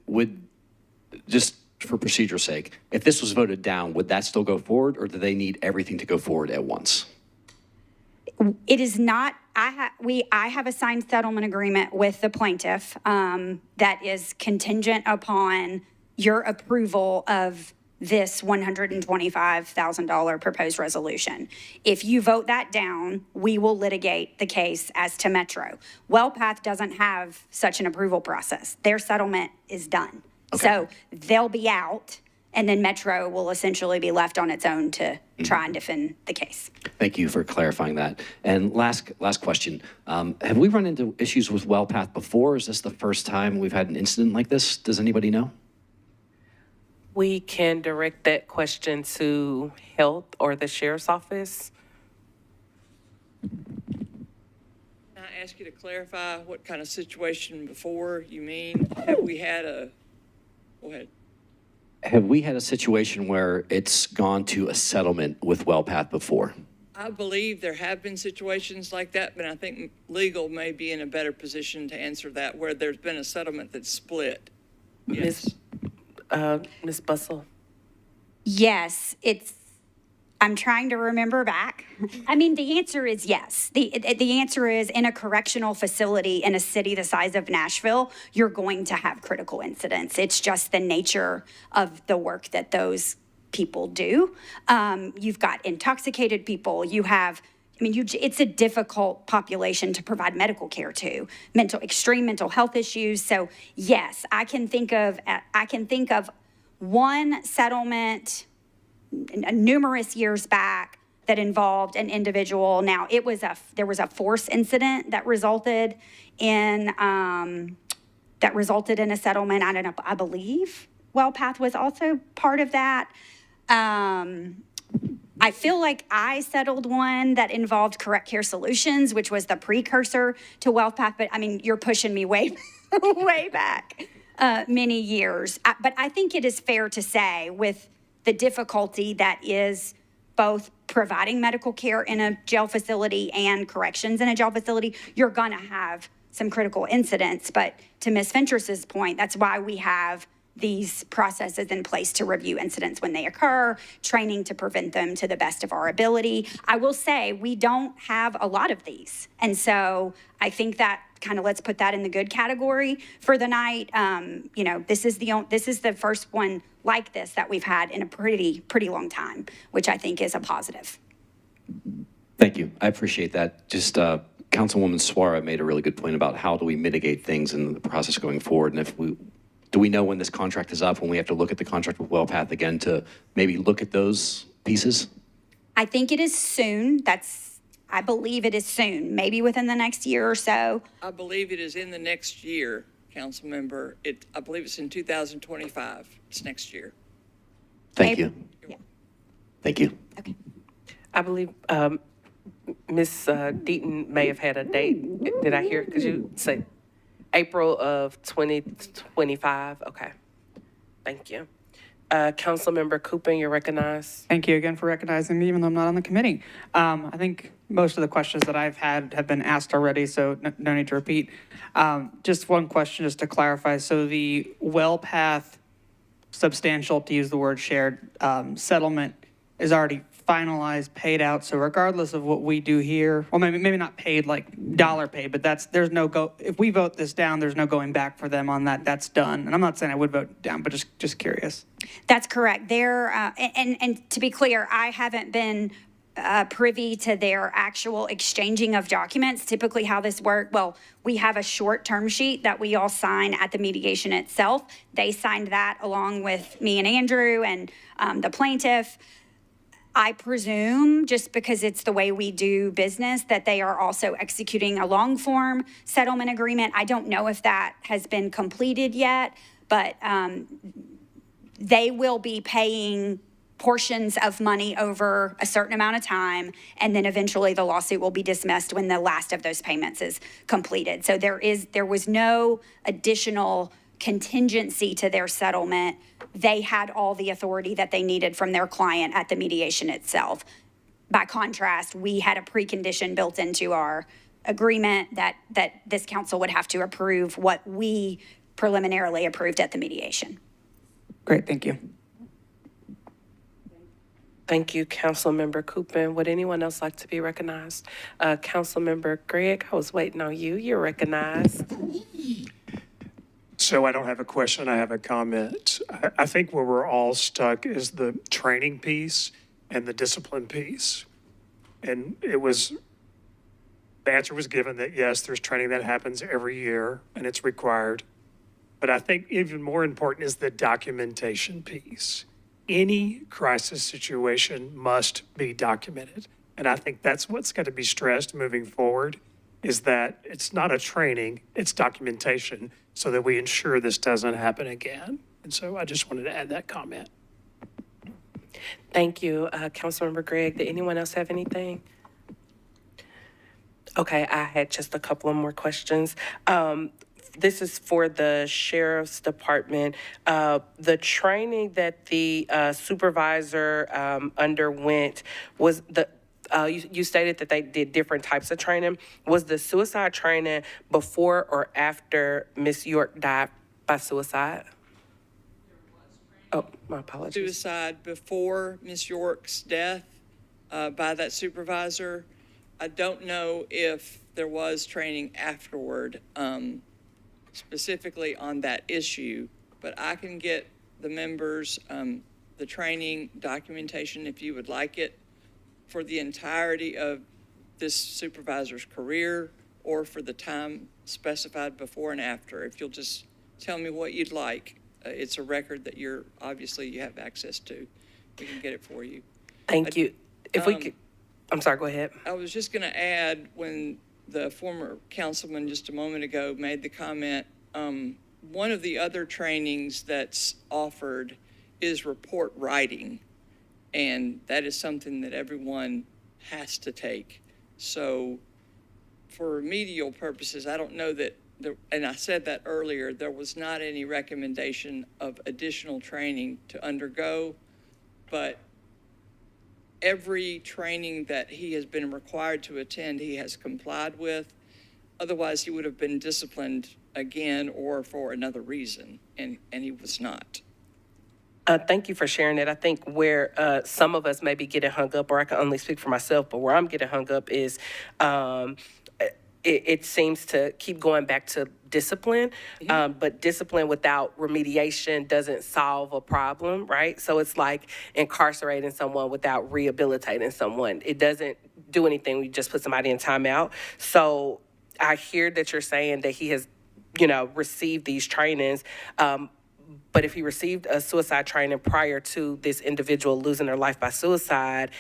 just for procedure's sake, if this was voted down, would that still go forward, or do they need everything to go forward at once? It is not. I have a signed settlement agreement with the plaintiff that is contingent upon your approval of this $125,000 proposed resolution. If you vote that down, we will litigate the case as to Metro. WellPath doesn't have such an approval process. Their settlement is done. So they'll be out, and then Metro will essentially be left on its own to try and defend the case. Thank you for clarifying that. And last question, have we run into issues with WellPath before? Is this the first time we've had an incident like this? Does anybody know? We can direct that question to health or the sheriff's office. Can I ask you to clarify what kind of situation before you mean? Have we had a, go ahead. Have we had a situation where it's gone to a settlement with WellPath before? I believe there have been situations like that, but I think legal may be in a better position to answer that, where there's been a settlement that's split. Yes. Ms. Bustle? Yes, I'm trying to remember back. I mean, the answer is yes. The answer is, in a correctional facility in a city the size of Nashville, you're going to have critical incidents. It's just the nature of the work that those people do. You've got intoxicated people. It's a difficult population to provide medical care to. Extreme mental health issues. So yes, I can think of one settlement numerous years back that involved an individual. Now there was a force incident that resulted in a settlement. I believe WellPath was also part of that. I feel like I settled one that involved Correct Care Solutions, which was the precursor to WellPath. But I mean, you're pushing me way back many years. But I think it is fair to say, with the difficulty that is both providing medical care in a jail facility and corrections in a jail facility, you're going to have some critical incidents. But to Ms. Ventress's point, that's why we have these processes in place to review incidents when they occur, training to prevent them to the best of our ability. I will say we don't have a lot of these. And so I think that kind of, let's put that in the good category for the night. This is the first one like this that we've had in a pretty long time, which I think is a positive. Thank you. I appreciate that. Just Councilwoman Suara made a really good point about how do we mitigate things in the process going forward. And do we know when this contract is up, when we have to look at the contract with WellPath again to maybe look at those pieces? I think it is soon. I believe it is soon, maybe within the next year or so. I believe it is in the next year, council member. I believe it's in 2025. It's next year. Thank you. Yeah. Thank you. Okay. I believe Ms. Deaton may have had a date. Did I hear? Could you say April of 2025? Okay. Thank you. Councilmember Cooper, you're recognized. Thank you again for recognizing me, even though I'm not on the committee. I think most of the questions that I've had have been asked already, so no need to repeat. Just one question, just to clarify. So the WellPath substantial, to use the word shared, settlement is already finalized, paid out. So regardless of what we do here, well, maybe not paid like dollar paid, but there's no go. If we vote this down, there's no going back for them on that. That's done. And I'm not saying I would vote down, but just curious. That's correct. And to be clear, I haven't been privy to their actual exchanging of documents. Typically how this works, well, we have a short term sheet that we all sign at the mediation itself. They signed that along with me and Andrew and the plaintiff. I presume, just because it's the way we do business, that they are also executing a long form settlement agreement. I don't know if that has been completed yet, but they will be paying portions of money over a certain amount of time, and then eventually the lawsuit will be dismissed when the last of those payments is completed. So there was no additional contingency to their settlement. They had all the authority that they needed from their client at the mediation itself. By contrast, we had a precondition built into our agreement that this council would have to approve what we preliminarily approved at the mediation. Great, thank you. Thank you, Councilmember Cooper. Would anyone else like to be recognized? Councilmember Gregg, I was waiting on you. You're recognized. So I don't have a question, I have a comment. I think where we're all stuck is the training piece and the discipline piece. And the answer was given that yes, there's training that happens every year and it's required. But I think even more important is the documentation piece. Any crisis situation must be documented. And I think that's what's got to be stressed moving forward, is that it's not a training, it's documentation, so that we ensure this doesn't happen again. And so I just wanted to add that comment. Thank you, Councilmember Gregg. Did anyone else have anything? Okay, I had just a couple of more questions. This is for the Sheriff's Department. The training that the supervisor underwent was you stated that they did different types of training. Was the suicide training before or after Miss York died by suicide? Oh, my apologies. Suicide before Miss York's death by that supervisor. I don't know if there was training afterward, specifically on that issue, but I can get the members the training documentation if you would like it for the entirety of this supervisor's career or for the time specified before and after. If you'll just tell me what you'd like. It's a record that you have access to. We can get it for you. Thank you. If we could, I'm sorry, go ahead. I was just going to add, when the former councilman just a moment ago made the comment, one of the other trainings that's offered is report writing, and that is something that everyone has to take. So for remedial purposes, I don't know that, and I said that earlier, there was not any recommendation of additional training to undergo, but every training that he has been required to attend, he has complied with. Otherwise, he would have been disciplined again or for another reason, and he was not. Thank you for sharing that. I think where some of us may be getting hung up, or I can only speak for myself, but where I'm getting hung up is it seems to keep going back to discipline, but discipline without remediation doesn't solve a problem, right? So it's like incarcerating someone without rehabilitating someone. It doesn't do anything. We just put somebody in timeout. So I hear that you're saying that he has, received these trainings, but if he received a suicide training prior to this individual losing their life by suicide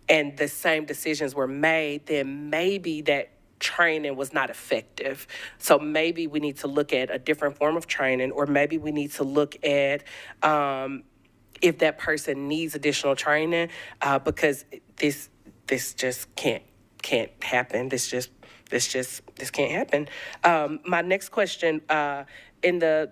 and the same decisions were made, then maybe that training was not effective. So maybe we need to look at a different form of training, or maybe we need to look at if that person needs additional training, because this just can't happen. This can't happen. My next question, in the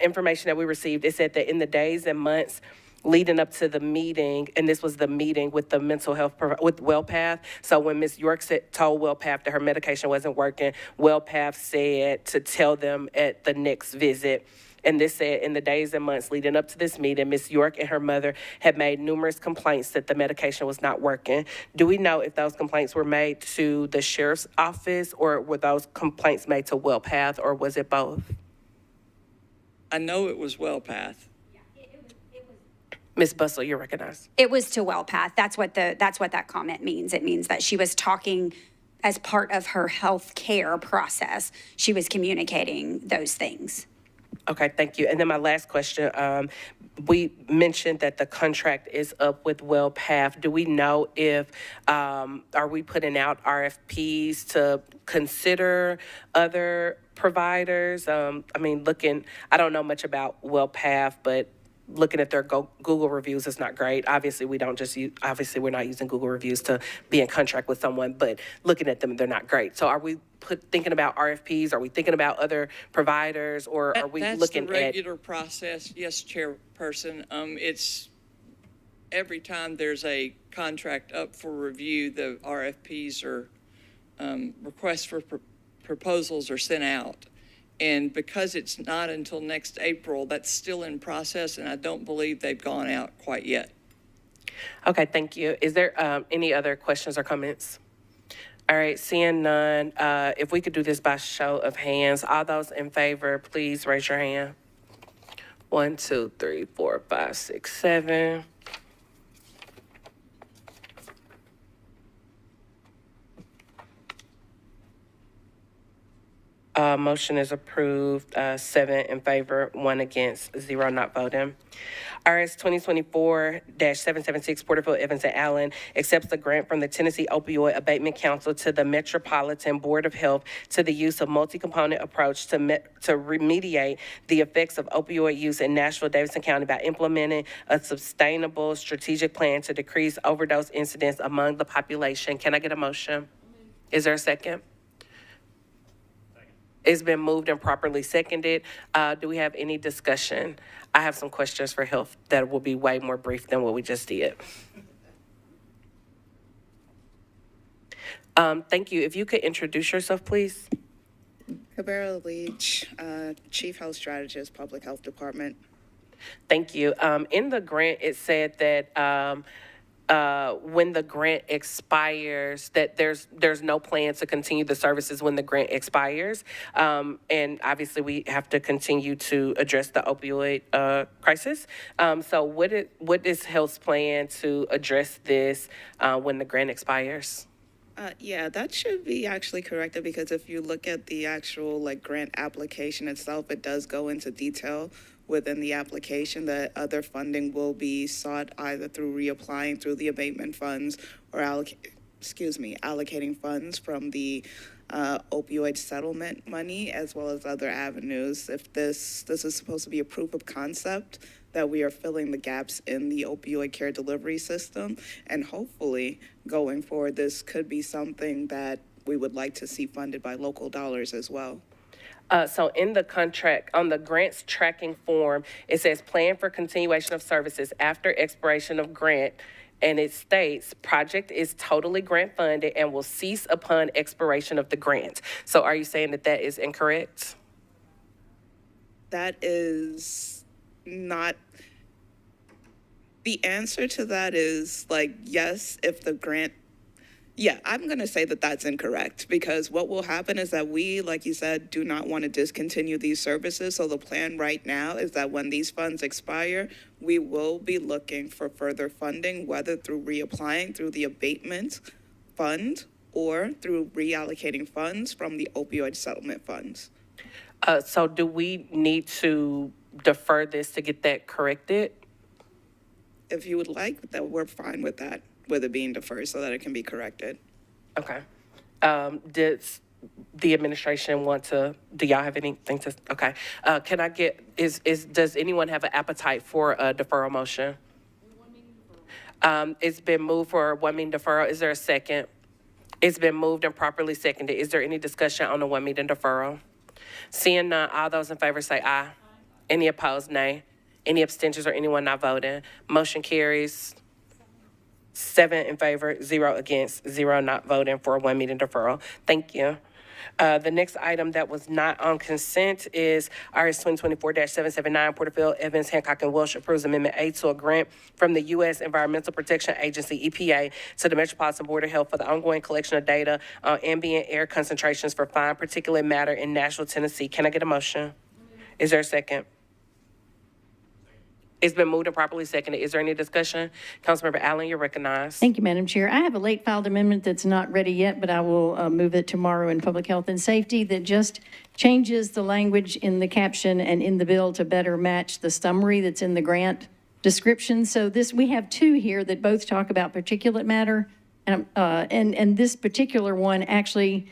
information that we received, it said that in the days and months leading up to the meeting, and this was the meeting with the mental health, with WellPath. So when Ms. York told WellPath that her medication wasn't working, WellPath said to tell them at the next visit. And this said, in the days and months leading up to this meeting, Ms. York and her mother had made numerous complaints that the medication was not working. Do we know if those complaints were made to the sheriff's office, or were those complaints made to WellPath, or was it both? I know it was WellPath. Ms. Bustle, you're recognized. It was to WellPath. That's what that comment means. It means that she was talking as part of her health care process. She was communicating those things. Okay, thank you. And then my last question, we mentioned that the contract is up with WellPath. Do we know if, are we putting out RFPs to consider other providers? I don't know much about WellPath, but looking at their Google reviews is not great. Obviously, we're not using Google reviews to be in contract with someone, but looking at them, they're not great. So are we thinking about RFPs? Are we thinking about other providers, or are we looking at? That's the regular process, yes, Chairperson. It's every time there's a contract up for review, the RFPs or requests for proposals are sent out. And because it's not until next April, that's still in process, and I don't believe they've gone out quite yet. Okay, thank you. Is there any other questions or comments? All right, seeing none, if we could do this by show of hands, all those in favor, please raise your hand. 1, 2, 3, 4, 5, 6, 7. Motion is approved, 7 in favor, 1 against, 0 not voting. RS 2024-776 Porterfield, Evans, and Allen accepts the grant from the Tennessee Opioid Abatement Council to the Metropolitan Board of Health to the use of multi-component approach to remediate the effects of opioid use in Nashville, Davidson County by implementing a sustainable strategic plan to decrease overdose incidents among the population. Can I get a motion? Is there a second? It's been moved and properly seconded. Do we have any discussion? I have some questions for health that will be way more brief than what we just did. Thank you. If you could introduce yourself, please. Cabero Leach, Chief Health Strategist, Public Health Department. Thank you. In the grant, it said that when the grant expires, that there's no plan to continue the services when the grant expires. And obviously, we have to continue to address the opioid crisis. So what is Health's plan to address this when the grant expires? Yeah, that should be actually corrected because if you look at the actual grant application itself, it does go into detail within the application that other funding will be sought either through reapplying through the abatement funds or allocating funds from the opioid settlement money as well as other avenues. If this is supposed to be a proof of concept that we are filling the gaps in the opioid care delivery system, and hopefully going forward, this could be something that we would like to see funded by local dollars as well. So in the contract, on the grants tracking form, it says plan for continuation of services after expiration of grant, and it states project is totally grant funded and will cease upon expiration of the grant. So are you saying that is incorrect? That is not, the answer to that is yes, if the grant, yeah, I'm going to say that that's incorrect because what will happen is that we, like you said, do not want to discontinue these services. So the plan right now is that when these funds expire, we will be looking for further funding, whether through reapplying through the abatement fund or through reallocating funds from the opioid settlement funds. So do we need to defer this to get that corrected? If you would like, that we're fine with that, with it being deferred so that it can be corrected. Okay. Does the administration want to, do y'all have anything to, okay. Can I get, does anyone have an appetite for a deferral motion? It's been moved for a 1 meeting deferral. Is there a second? It's been moved and properly seconded. Is there any discussion on the 1 meeting deferral? Seeing none, all those in favor say aye. Any opposed, nay. Any abstentions or anyone not voting? Motion carries 7 in favor, 0 against, 0 not voting for a 1 meeting deferral. Thank you. The next item that was not on consent is RS 2024-779 Porterfield, Evans, Hancock, and Welsh approves Amendment A to a grant from the U.S. Environmental Protection Agency, EPA, to the Metropolitan Board of Health for the ongoing collection of data on ambient air concentrations for fine particulate matter in Nashville, Tennessee. Can I get a motion? Is there a second? It's been moved and properly seconded. Is there any discussion? Councilmember Allen, you're recognized. Thank you, Madam Chair. I have a late filed amendment that's not ready yet, but I will move it tomorrow in Public Health and Safety that just changes the language in the caption and in the bill to better match the summary that's in the grant description. So we have two here that both talk about particulate matter, and this particular one actually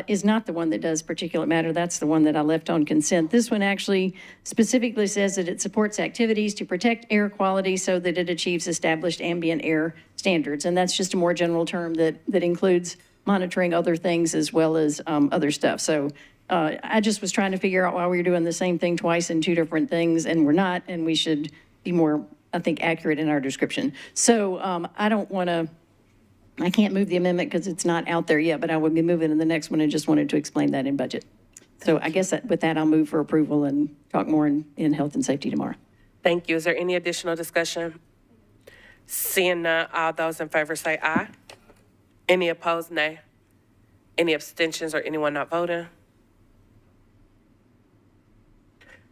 is not the one that does particulate matter. That's the one that I left on consent. This one actually specifically says that it supports activities to protect air quality so that it achieves established ambient air standards. And that's just a more general term that includes monitoring other things as well as other stuff. So I just was trying to figure out why we were doing the same thing twice in two different things, and we're not, and we should be more, I think, accurate in our description. So I can't move the amendment because it's not out there yet, but I would be moving to the next one and just wanted to explain that in budget. So I guess with that, I'll move for approval and talk more in health and safety tomorrow. Thank you. Is there any additional discussion? Seeing none, all those in favor say aye. Any opposed, nay. Any abstentions or anyone not voting?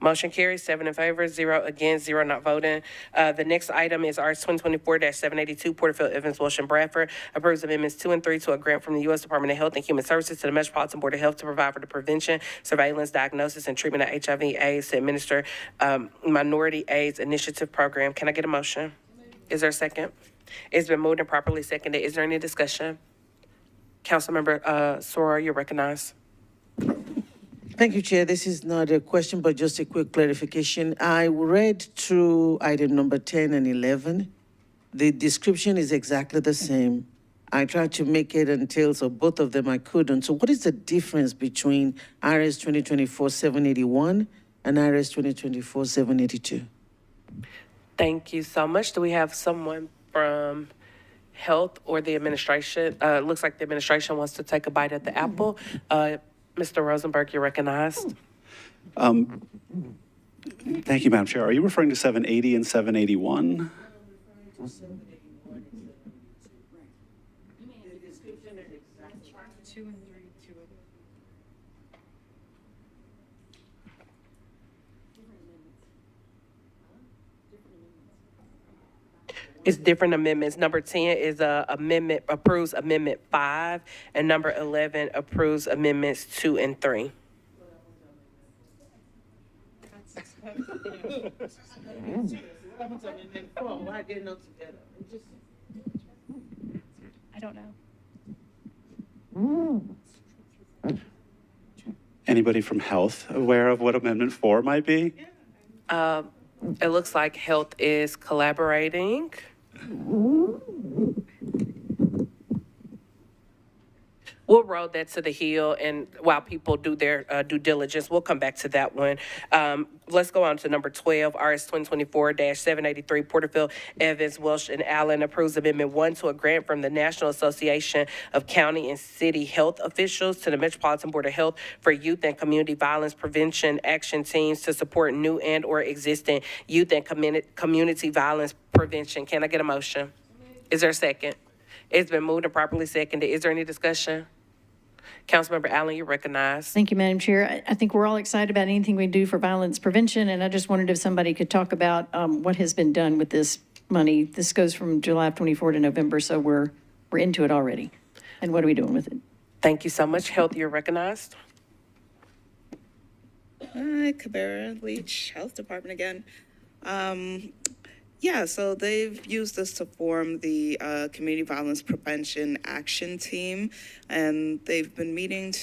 Motion carries 7 in favor, 0 against, 0 not voting. The next item is RS 2024-782, Porterfield, Evans, Walsh, and Bradford. Approves amendments 2 and 3 to a grant from the U.S. Department of Health and Human Services to the Metropolitan Board of Health to provide for the prevention, surveillance, diagnosis, and treatment of HIV/AIDS to administer Minority AIDS Initiative Program. Can I get a motion? Is there a second? It's been moved and properly seconded. Is there any discussion? Councilmember Soror, you're recognized. Thank you, Chair. This is not a question, but just a quick clarification. I read through item number 10 and 11. The description is exactly the same. I tried to make it until, so both of them I couldn't. So what is the difference between RS 2024-781 and RS 2024-782? Thank you so much. Do we have someone from Health or the administration? Looks like the administration wants to take a bite at the apple. Mr. Rosenberg, you're recognized. Thank you, Madam Chair. Are you referring to 780 and 781? It's different amendments. Number 10 is approves Amendment 5, and number 11 approves Amendments 2 and 3. I don't know. Anybody from Health aware of what Amendment 4 might be? It looks like Health is collaborating. We'll roll that to the hill, and while people do their due diligence, we'll come back to that one. Let's go on to number 12, RS 2024-783, Porterfield, Evans, Welsh, and Allen approves Amendment 1 to a grant from the National Association of County and City Health Officials to the Metropolitan Board of Health for youth and community violence prevention action teams to support new and or existing youth and community violence prevention. Can I get a motion? Is there a second? It's been moved and properly seconded. Is there any discussion? Councilmember Allen, you're recognized. Thank you, Madam Chair. I think we're all excited about anything we do for violence prevention, and I just wondered if somebody could talk about what has been done with this money. This goes from July of 24 to November, so we're into it already. And what are we doing with it? Thank you so much. Health, you're recognized. Hi, Cabrera Leach, Health Department again. Yeah, so they've used this to form the Community Violence Prevention Action Team, and they've been meeting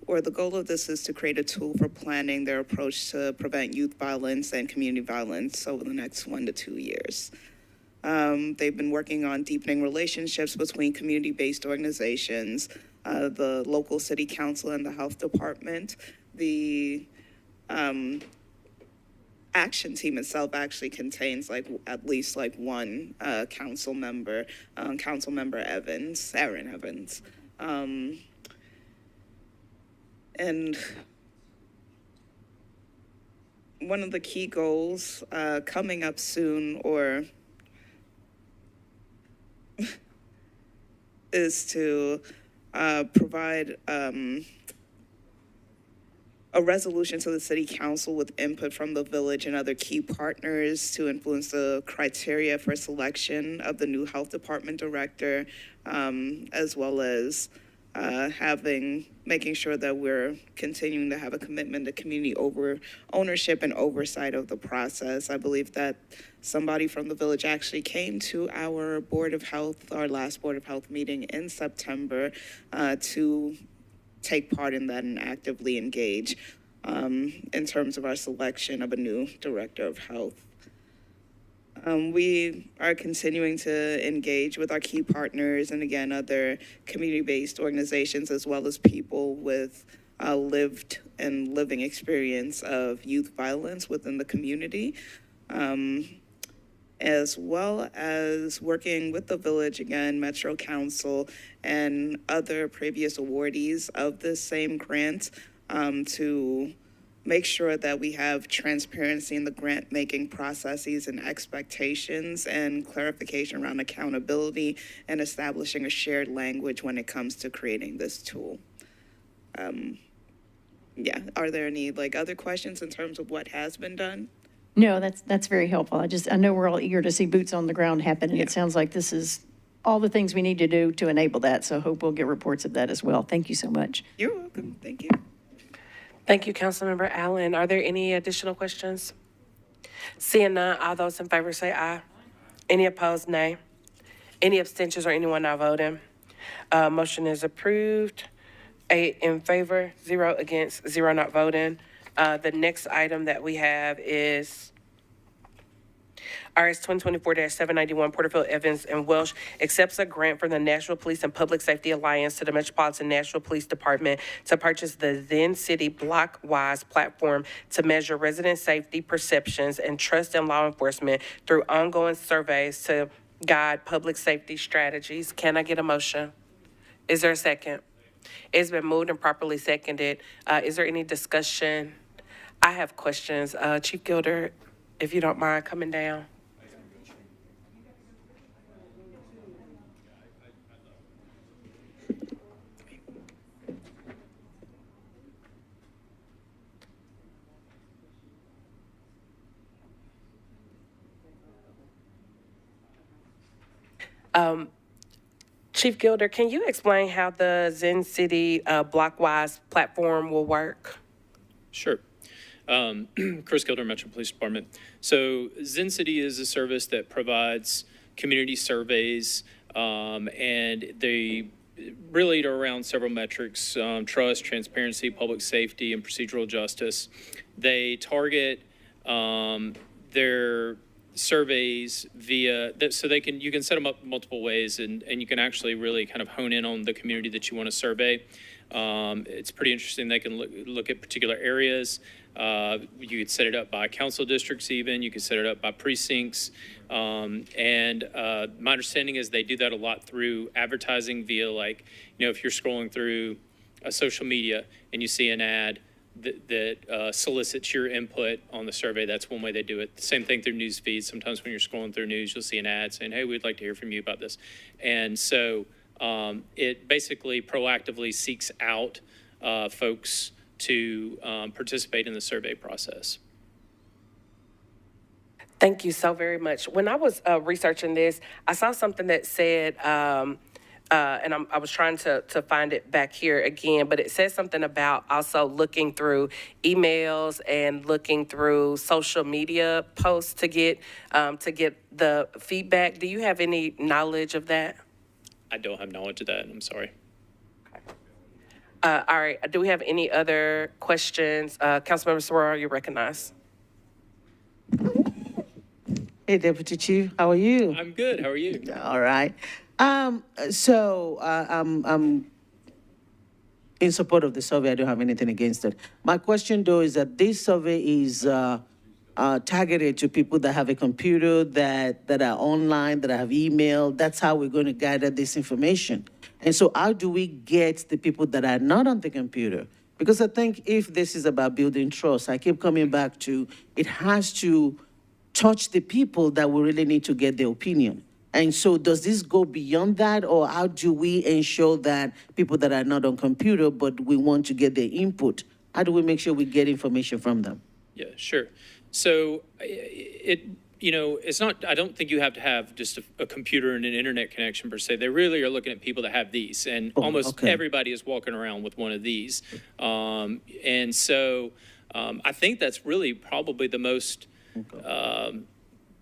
or the goal of this is to create a tool for planning their approach to prevent youth violence and community violence over the next 1 to 2 years. They've been working on deepening relationships between community-based organizations, the local city council and the health department. The action team itself actually contains at least one council member, Councilmember Evans, Aaron Evans. And one of the key goals coming up soon is to provide a resolution to the city council with input from the village and other key partners to influence the criteria for selection of the new health department director, as well as making sure that we're continuing to have a commitment to community ownership and oversight of the process. I believe that somebody from the village actually came to our Board of Health, our last Board of Health meeting in September, to take part in that and actively engage in terms of our selection of a new director of health. We are continuing to engage with our key partners and, again, other community-based organizations, as well as people with lived and living experience of youth violence within the community, as well as working with the village, again, Metro Council, and other previous awardees of this same grant to make sure that we have transparency in the grant-making processes and expectations and clarification around accountability and establishing a shared language when it comes to creating this tool. Yeah, are there any other questions in terms of what has been done? No, that's very helpful. I know we're all eager to see boots on the ground happen, and Yeah. it sounds like this is all the things we need to do to enable that. So I hope we'll get reports of that as well. Thank you so much. You're welcome. Thank you. Thank you, Councilmember Allen. Are there any additional questions? Seeing none, all those in favor say aye. Any opposed, nay. Any abstentions or anyone not voting? Motion is approved. 8 in favor, 0 against, 0 not voting. The next item that we have is RS 2024-791, Porterfield, Evans, and Welsh accepts a grant from the Nashville Police and Public Safety Alliance to the Metropolitan Nashville Police Department to purchase the Zen City Block-Wise platform to measure resident safety perceptions and trust in law enforcement through ongoing surveys to guide public safety strategies. Can I get a motion? Is there a second? It's been moved and properly seconded. Is there any discussion? I have questions. Chief Gilder, if you don't mind coming down. Chief Gilder, can you explain how the Zen City Blockwise platform will work? Sure. Chris Gilder, Metro Police Department. So Zen City is a service that provides community surveys, and they really are around several metrics: trust, transparency, public safety, and procedural justice. They target their surveys via that, so you can set them up multiple ways, and you can actually really kind of hone in on the community that you want to survey. It's pretty interesting. They can look at particular areas. You could set it up by council districts even. You could set it up by precincts. And my understanding is they do that a lot through advertising via, if you're scrolling through social media and you see an ad that solicits your input on the survey, that's one way they do it. The same thing through news feeds. Sometimes when you're scrolling through news, you'll see an ad saying, hey, we'd like to hear from you about this. And so it basically proactively seeks out folks to participate in the survey process. Thank you so very much. When I was researching this, I saw something that said, and I was trying to find it back here again, but it says something about also looking through emails and looking through social media posts to get the feedback. Do you have any knowledge of that? I don't have knowledge of that. I'm sorry. All right. Do we have any other questions? Councilmember Soror, you're recognized. Hey, Deputy Chief, how are you? I'm good. How are you? All right. So I'm in support of the survey. I don't have anything against it. My question, though, is that this survey is targeted to people that have a computer, that are online, that have email. That's how we're going to gather this information. And so how do we get the people that are not on the computer? Because I think if this is about building trust, I keep coming back to it has to touch the people that we really need to get their opinion. And so does this go beyond that, or how do we ensure that people that are not on computer, but we want to get their input, how do we make sure we get information from them? Yeah, sure. So it's not, I don't think you have to have just a computer and an internet connection per se. They really are looking at people that have these, and almost everybody is walking around with one of these. And so I think that's really probably the most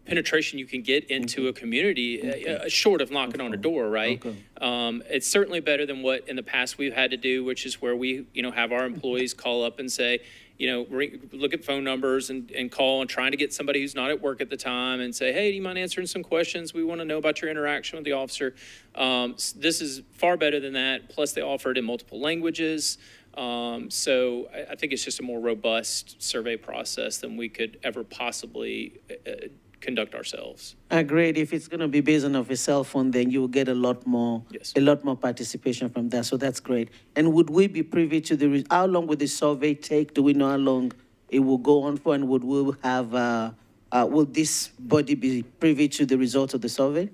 penetration you can get into a community, short of knocking on a door, right? It's certainly better than what in the past we've had to do, which is where we, have our employees call up and say, look at phone numbers and call and trying to get somebody who's not at work at the time and say, hey, do you mind answering some questions? We want to know about your interaction with the officer. This is far better than that. Plus, they offer it in multiple languages. So I think it's just a more robust survey process than we could ever possibly conduct ourselves. Agreed. If it's going to be based on a cell phone, then you will get a lot more participation from that. So that's great. And would we be privy to how long would the survey take? Do we know how long it will go on for, and would we have, will this body be privy to the results of the survey?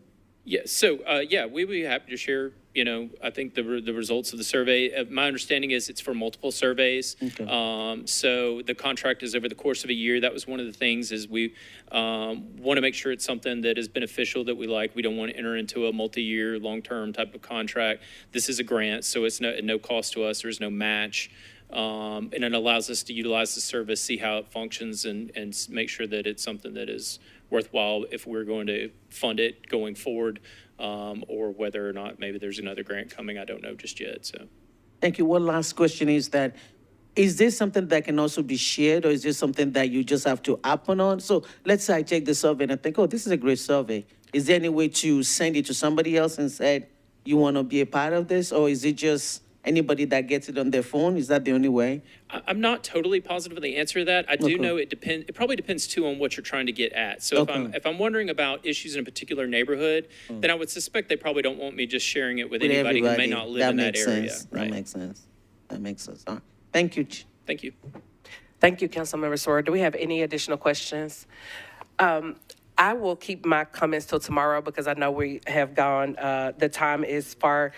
Yeah, so, yeah, we would be happy to share, I think the results of the survey. My understanding is it's for multiple surveys. So the contract is over the course of a year. That was one of the things is we want to make sure it's something that is beneficial, that we like. We don't want to enter into a multi-year, long-term type of contract. This is a grant, so it's no cost to us. There's no match. And it allows us to utilize the service, see how it functions, and make sure that it's something that is worthwhile if we're going to fund it going forward, or whether or not maybe there's another grant coming. I don't know just yet. So, thank you. One last question is that, is this something that can also be shared, or is this something that you just have to happen on? So let's say I take the survey and I think, oh, this is a great survey. Is there any way to send it to somebody else and say, you want to be a part of this? Or is it just anybody that gets it on their phone? Is that the only way? I'm not totally positive of the answer to that. I do know it depends. It probably depends too on what you're trying to get at. So if I'm wondering about issues in a particular neighborhood, then I would suspect they probably don't want me just sharing it with anybody who may not live in that area. That makes sense. That makes sense. All right. Thank you. Thank you. Thank you, Councilmember Sora. Do we have any additional questions? I will keep my comments till tomorrow because I know we have gone, the time is far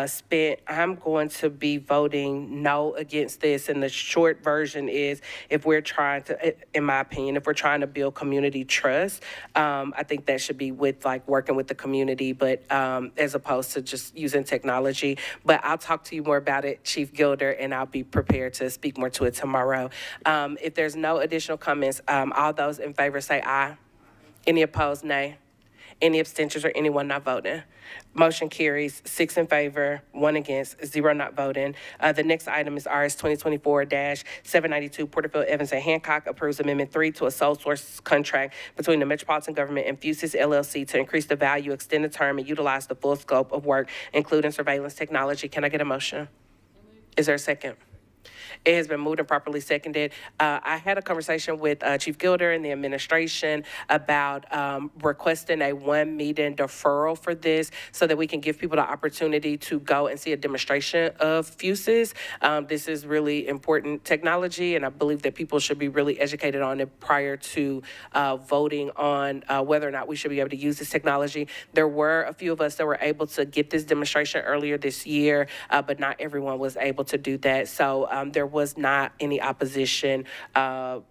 spent. I'm going to be voting no against this, and the short version is if we're trying to, in my opinion, if we're trying to build community trust, I think that should be with like working with the community, but as opposed to just using technology. But I'll talk to you more about it, Chief Gilder, and I'll be prepared to speak more to it tomorrow. If there's no additional comments, all those in favor say aye. Any opposed, nay. Any abstentions or anyone not voting? Motion carries 6 in favor, 1 against, 0 not voting. The next item is RS 2024-792, Porterfield, Evans, and Hancock approves Amendment 3 to a sole source contract between the Metropolitan Government and Fuses LLC to increase the value, extend the term, and utilize the full scope of work, including surveillance technology. Can I get a motion? Is there a second? It has been moved and properly seconded. I had a conversation with Chief Gilder and the administration about requesting a 1-meeting deferral for this so that we can give people the opportunity to go and see a demonstration of Fuses. This is really important technology, and I believe that people should be really educated on it prior to voting on whether or not we should be able to use this technology. There were a few of us that were able to get this demonstration earlier this year, but not everyone was able to do that. So there was not any opposition to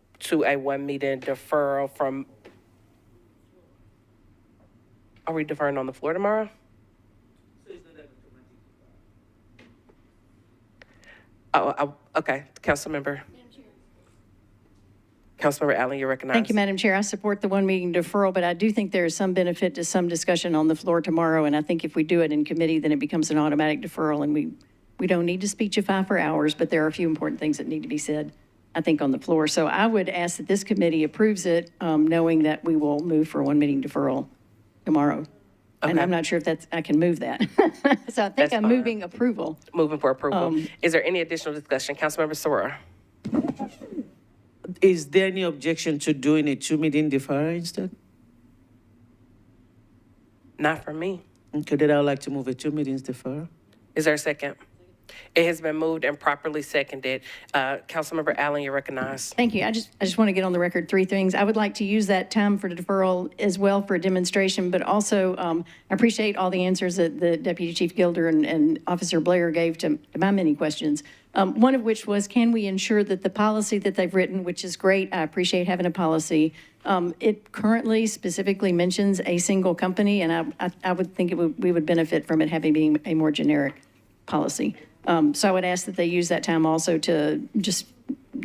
a 1-meeting deferral from. Are we deferring on the floor tomorrow? Okay, Councilmember Allen, you're recognized. Thank you, Madam Chair. I support the 1-meeting deferral, but I do think there is some benefit to some discussion on the floor tomorrow. And I think if we do it in committee, then it becomes an automatic deferral, and we don't need to speechify for hours, but there are a few important things that need to be said, I think, on the floor. So I would ask that this committee approves it, knowing that we will move for a 1-meeting deferral tomorrow. Okay. And I'm not sure if I can move that. So I think I'm moving approval. Moving for approval. Is there any additional discussion? Councilmember Sora. Is there any objection to doing a 2-meeting deferral instead? Not for me. Okay, then I would like to move a 2 meetings deferral. Is there a second? It has been moved and properly seconded. Councilmember Allen, you're recognized. Thank you. I just want to get on the record 3 things. I would like to use that time for deferral as well for a demonstration, but also I appreciate all the answers that the Deputy Chief Gilder and Officer Blair gave to my many questions. One of which was, can we ensure that the policy that they've written, which is great, I appreciate having a policy, it currently specifically mentions a single company, and I would think we would benefit from it having being a more generic policy. So I would ask that they use that time also to just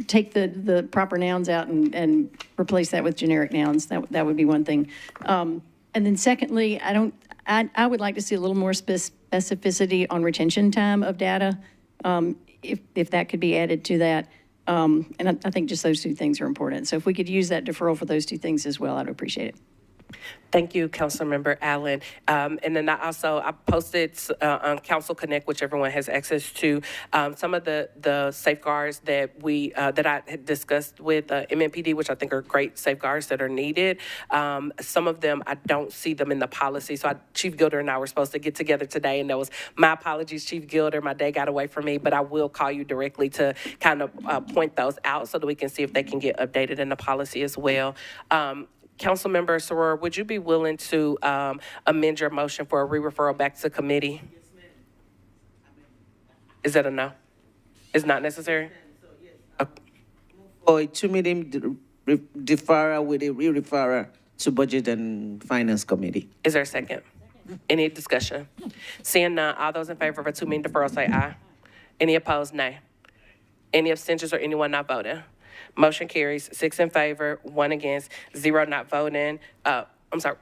take the proper nouns out and replace that with generic nouns. That would be one thing. And then secondly, I would like to see a little more specificity on retention time of data, if that could be added to that. And I think just those 2 things are important. So if we could use that deferral for those 2 things as well, I'd appreciate it. Thank you, Councilmember Allen. And then I posted on Council Connect, which everyone has access to, some of the safeguards that that I had discussed with MNPD, which I think are great safeguards that are needed. Some of them, I don't see them in the policy. So Chief Gilder and I were supposed to get together today, and that was my apologies, Chief Gilder. My day got away from me, but I will call you directly to kind of point those out so that we can see if they can get updated in the policy as well. Councilmember Soror, would you be willing to amend your motion for a re-referral back to committee? Is that a no? It's not necessary? Or a 2-meeting deferral with a re-referral to Budget and Finance Committee. Is there a second? Any discussion? Seeing none, all those in favor of a 2-meeting deferral say aye. Any opposed, nay. Any abstentions or anyone not voting? Motion carries 6 in favor, 1 against, 0 not voting. I'm sorry,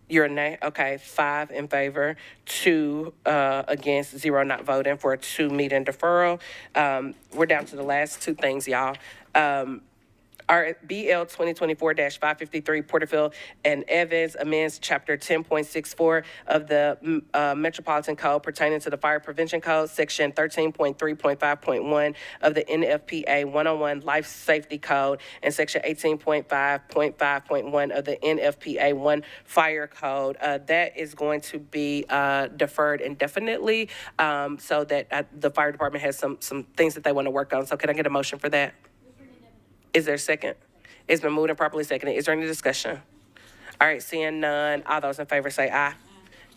you're a nay? Okay, 5 in favor, 2 against, 0 not voting for a 2-meeting deferral. We're down to the last 2 things, y'all. Our BL 2024-553 Porterfield and Evans amends Chapter 10.64 of the Metropolitan Code pertaining to the Fire Prevention Code, Section 13.3.5.1 of the NFPA 101 Life Safety Code, and Section 18.5.5.1 of the NFPA 1 Fire Code. That is going to be deferred indefinitely so that the fire department has some things that they want to work on. So can I get a motion for that? Is there a second? It's been moved and properly seconded. Is there any discussion? All right, seeing none, all those in favor say aye.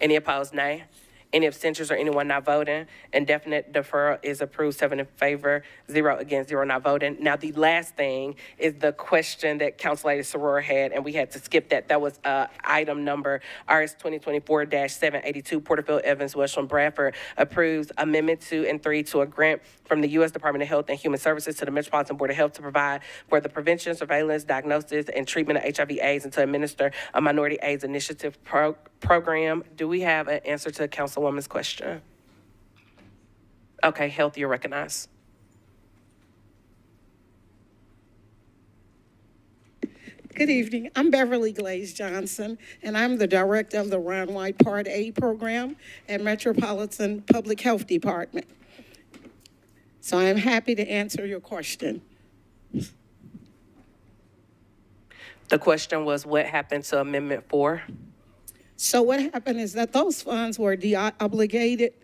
Any opposed, nay. Any abstentions or anyone not voting? Indefinite deferral is approved, 7 in favor, 0 against, 0 not voting. Now, the last thing is the question that Council Lady Soror had, and we had to skip that. That was item number RS 2024-782, Porterfield, Evans, Westland, Bradford approves Amendment 2 and 3 to a grant from the U.S. Department of Health and Human Services to the Metropolitan Board of Health to provide for the prevention, surveillance, diagnosis, and treatment of HIV/AIDS and to administer a minority AIDS initiative program. Do we have an answer to Councilwoman's question? Okay, Health, you're recognized. Good evening. I'm Beverly Glaze Johnson, and I'm the director of the Ron White Part A program at Metropolitan Public Health Department. So I'm happy to answer your question. The question was, what happened to Amendment 4? So what happened is that those funds were de-obligated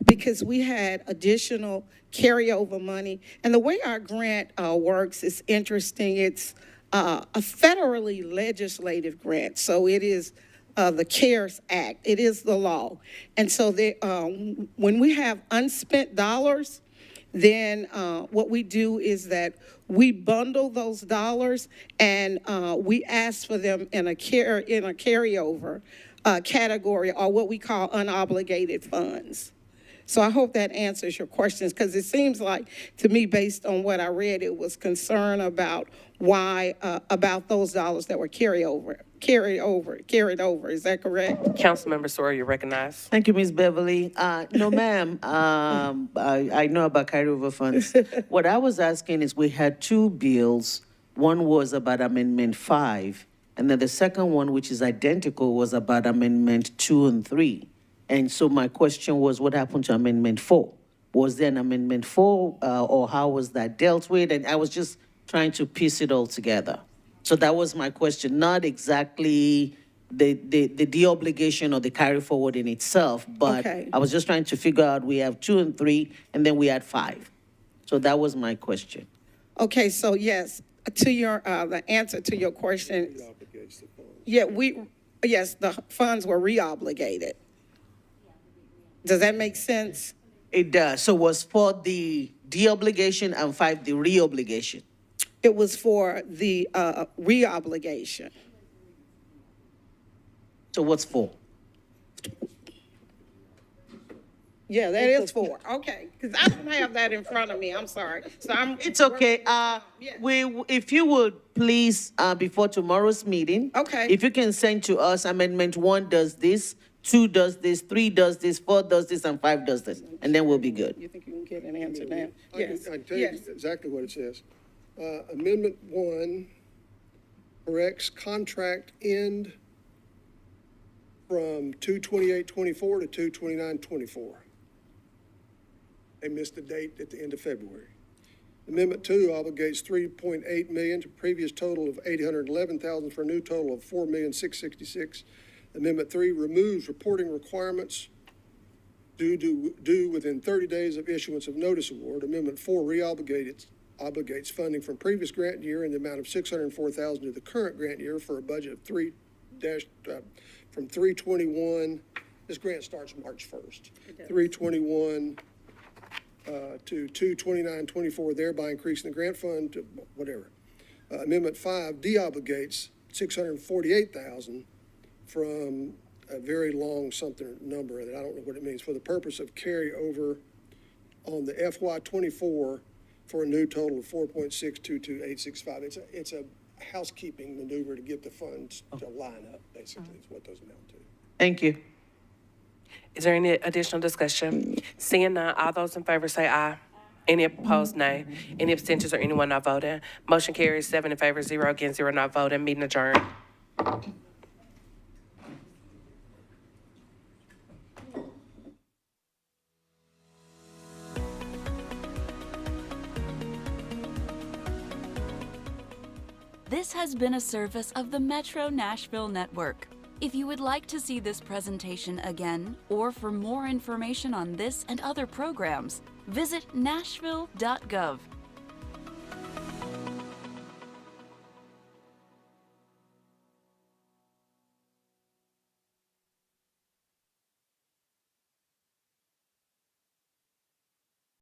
because we had additional carryover money. And the way our grant works is interesting. It's a federally legislative grant. So it is the CARES Act. It is the law. And so when we have unspent dollars, then what we do is that we bundle those dollars and we ask for them in a carryover category, or what we call unobligated funds. So I hope that answers your questions, because it seems like, to me, based on what I read, it was concern about why, about those dollars that were carried over. Is that correct? Councilmember Soror, you're recognized. Thank you, Ms. Beverly. No, ma'am. I know about carryover funds. What I was asking is, we had 2 bills. One was about Amendment 5, and then the second one, which is identical, was about Amendment 2 and 3. And so my question was, what happened to Amendment 4? Was there an Amendment 4, or how was that dealt with? And I was just trying to piece it all together. So that was my question, not exactly the de-obligation or the carry forward in itself, but Okay. I was just trying to figure out, we have 2 and 3, and then we had 5. So that was my question. Okay, so yes, to your, the answer to your question. Yeah, yes, the funds were re-obligated. Does that make sense? It does. So was 4 the de-obligation and 5 the re-obligation? It was for the re-obligation. So what's 4? Yeah, that is 4. Okay, because I don't have that in front of me. I'm sorry. So It's okay. If you would please, before tomorrow's meeting, Okay. if you can send to us Amendment 1 does this, 2 does this, 3 does this, 4 does this, and 5 does this, and then we'll be good. You think you can get an answer now? I Yes, can tell you yes. exactly what it says. Amendment 1 corrects contract end from 2/28/24 to 2/29/24. They missed the date at the end of February. Amendment 2 obligates $3.8 million to previous total of $811,000 for a new total of $4,666,000. Amendment 3 removes reporting requirements due within 30 days of issuance of notice award. Amendment 4 obligates funding from previous grant year in the amount of $604,000 to the current grant year for a budget of from 3/21. This grant starts March 1st. 3/21 to 2/29/24, thereby increasing the grant fund to whatever. Amendment 5 deobligates $648,000 from a very long something number that I don't know what it means, for the purpose of carryover on the FY24 for a new total of $4.622865. It's a housekeeping maneuver to get the funds to line up, basically, is what those amount to. Thank you. Is there any additional discussion? Seeing none, all those in favor say aye. Any opposed, nay. Any abstentions or anyone not voting? Motion carries 7 in favor, 0 against, 0 not voting. Meeting adjourned. This has been a service of the Metro Nashville Network. If you would like to see this presentation again, or for more information on this and other programs, visit nashville.gov.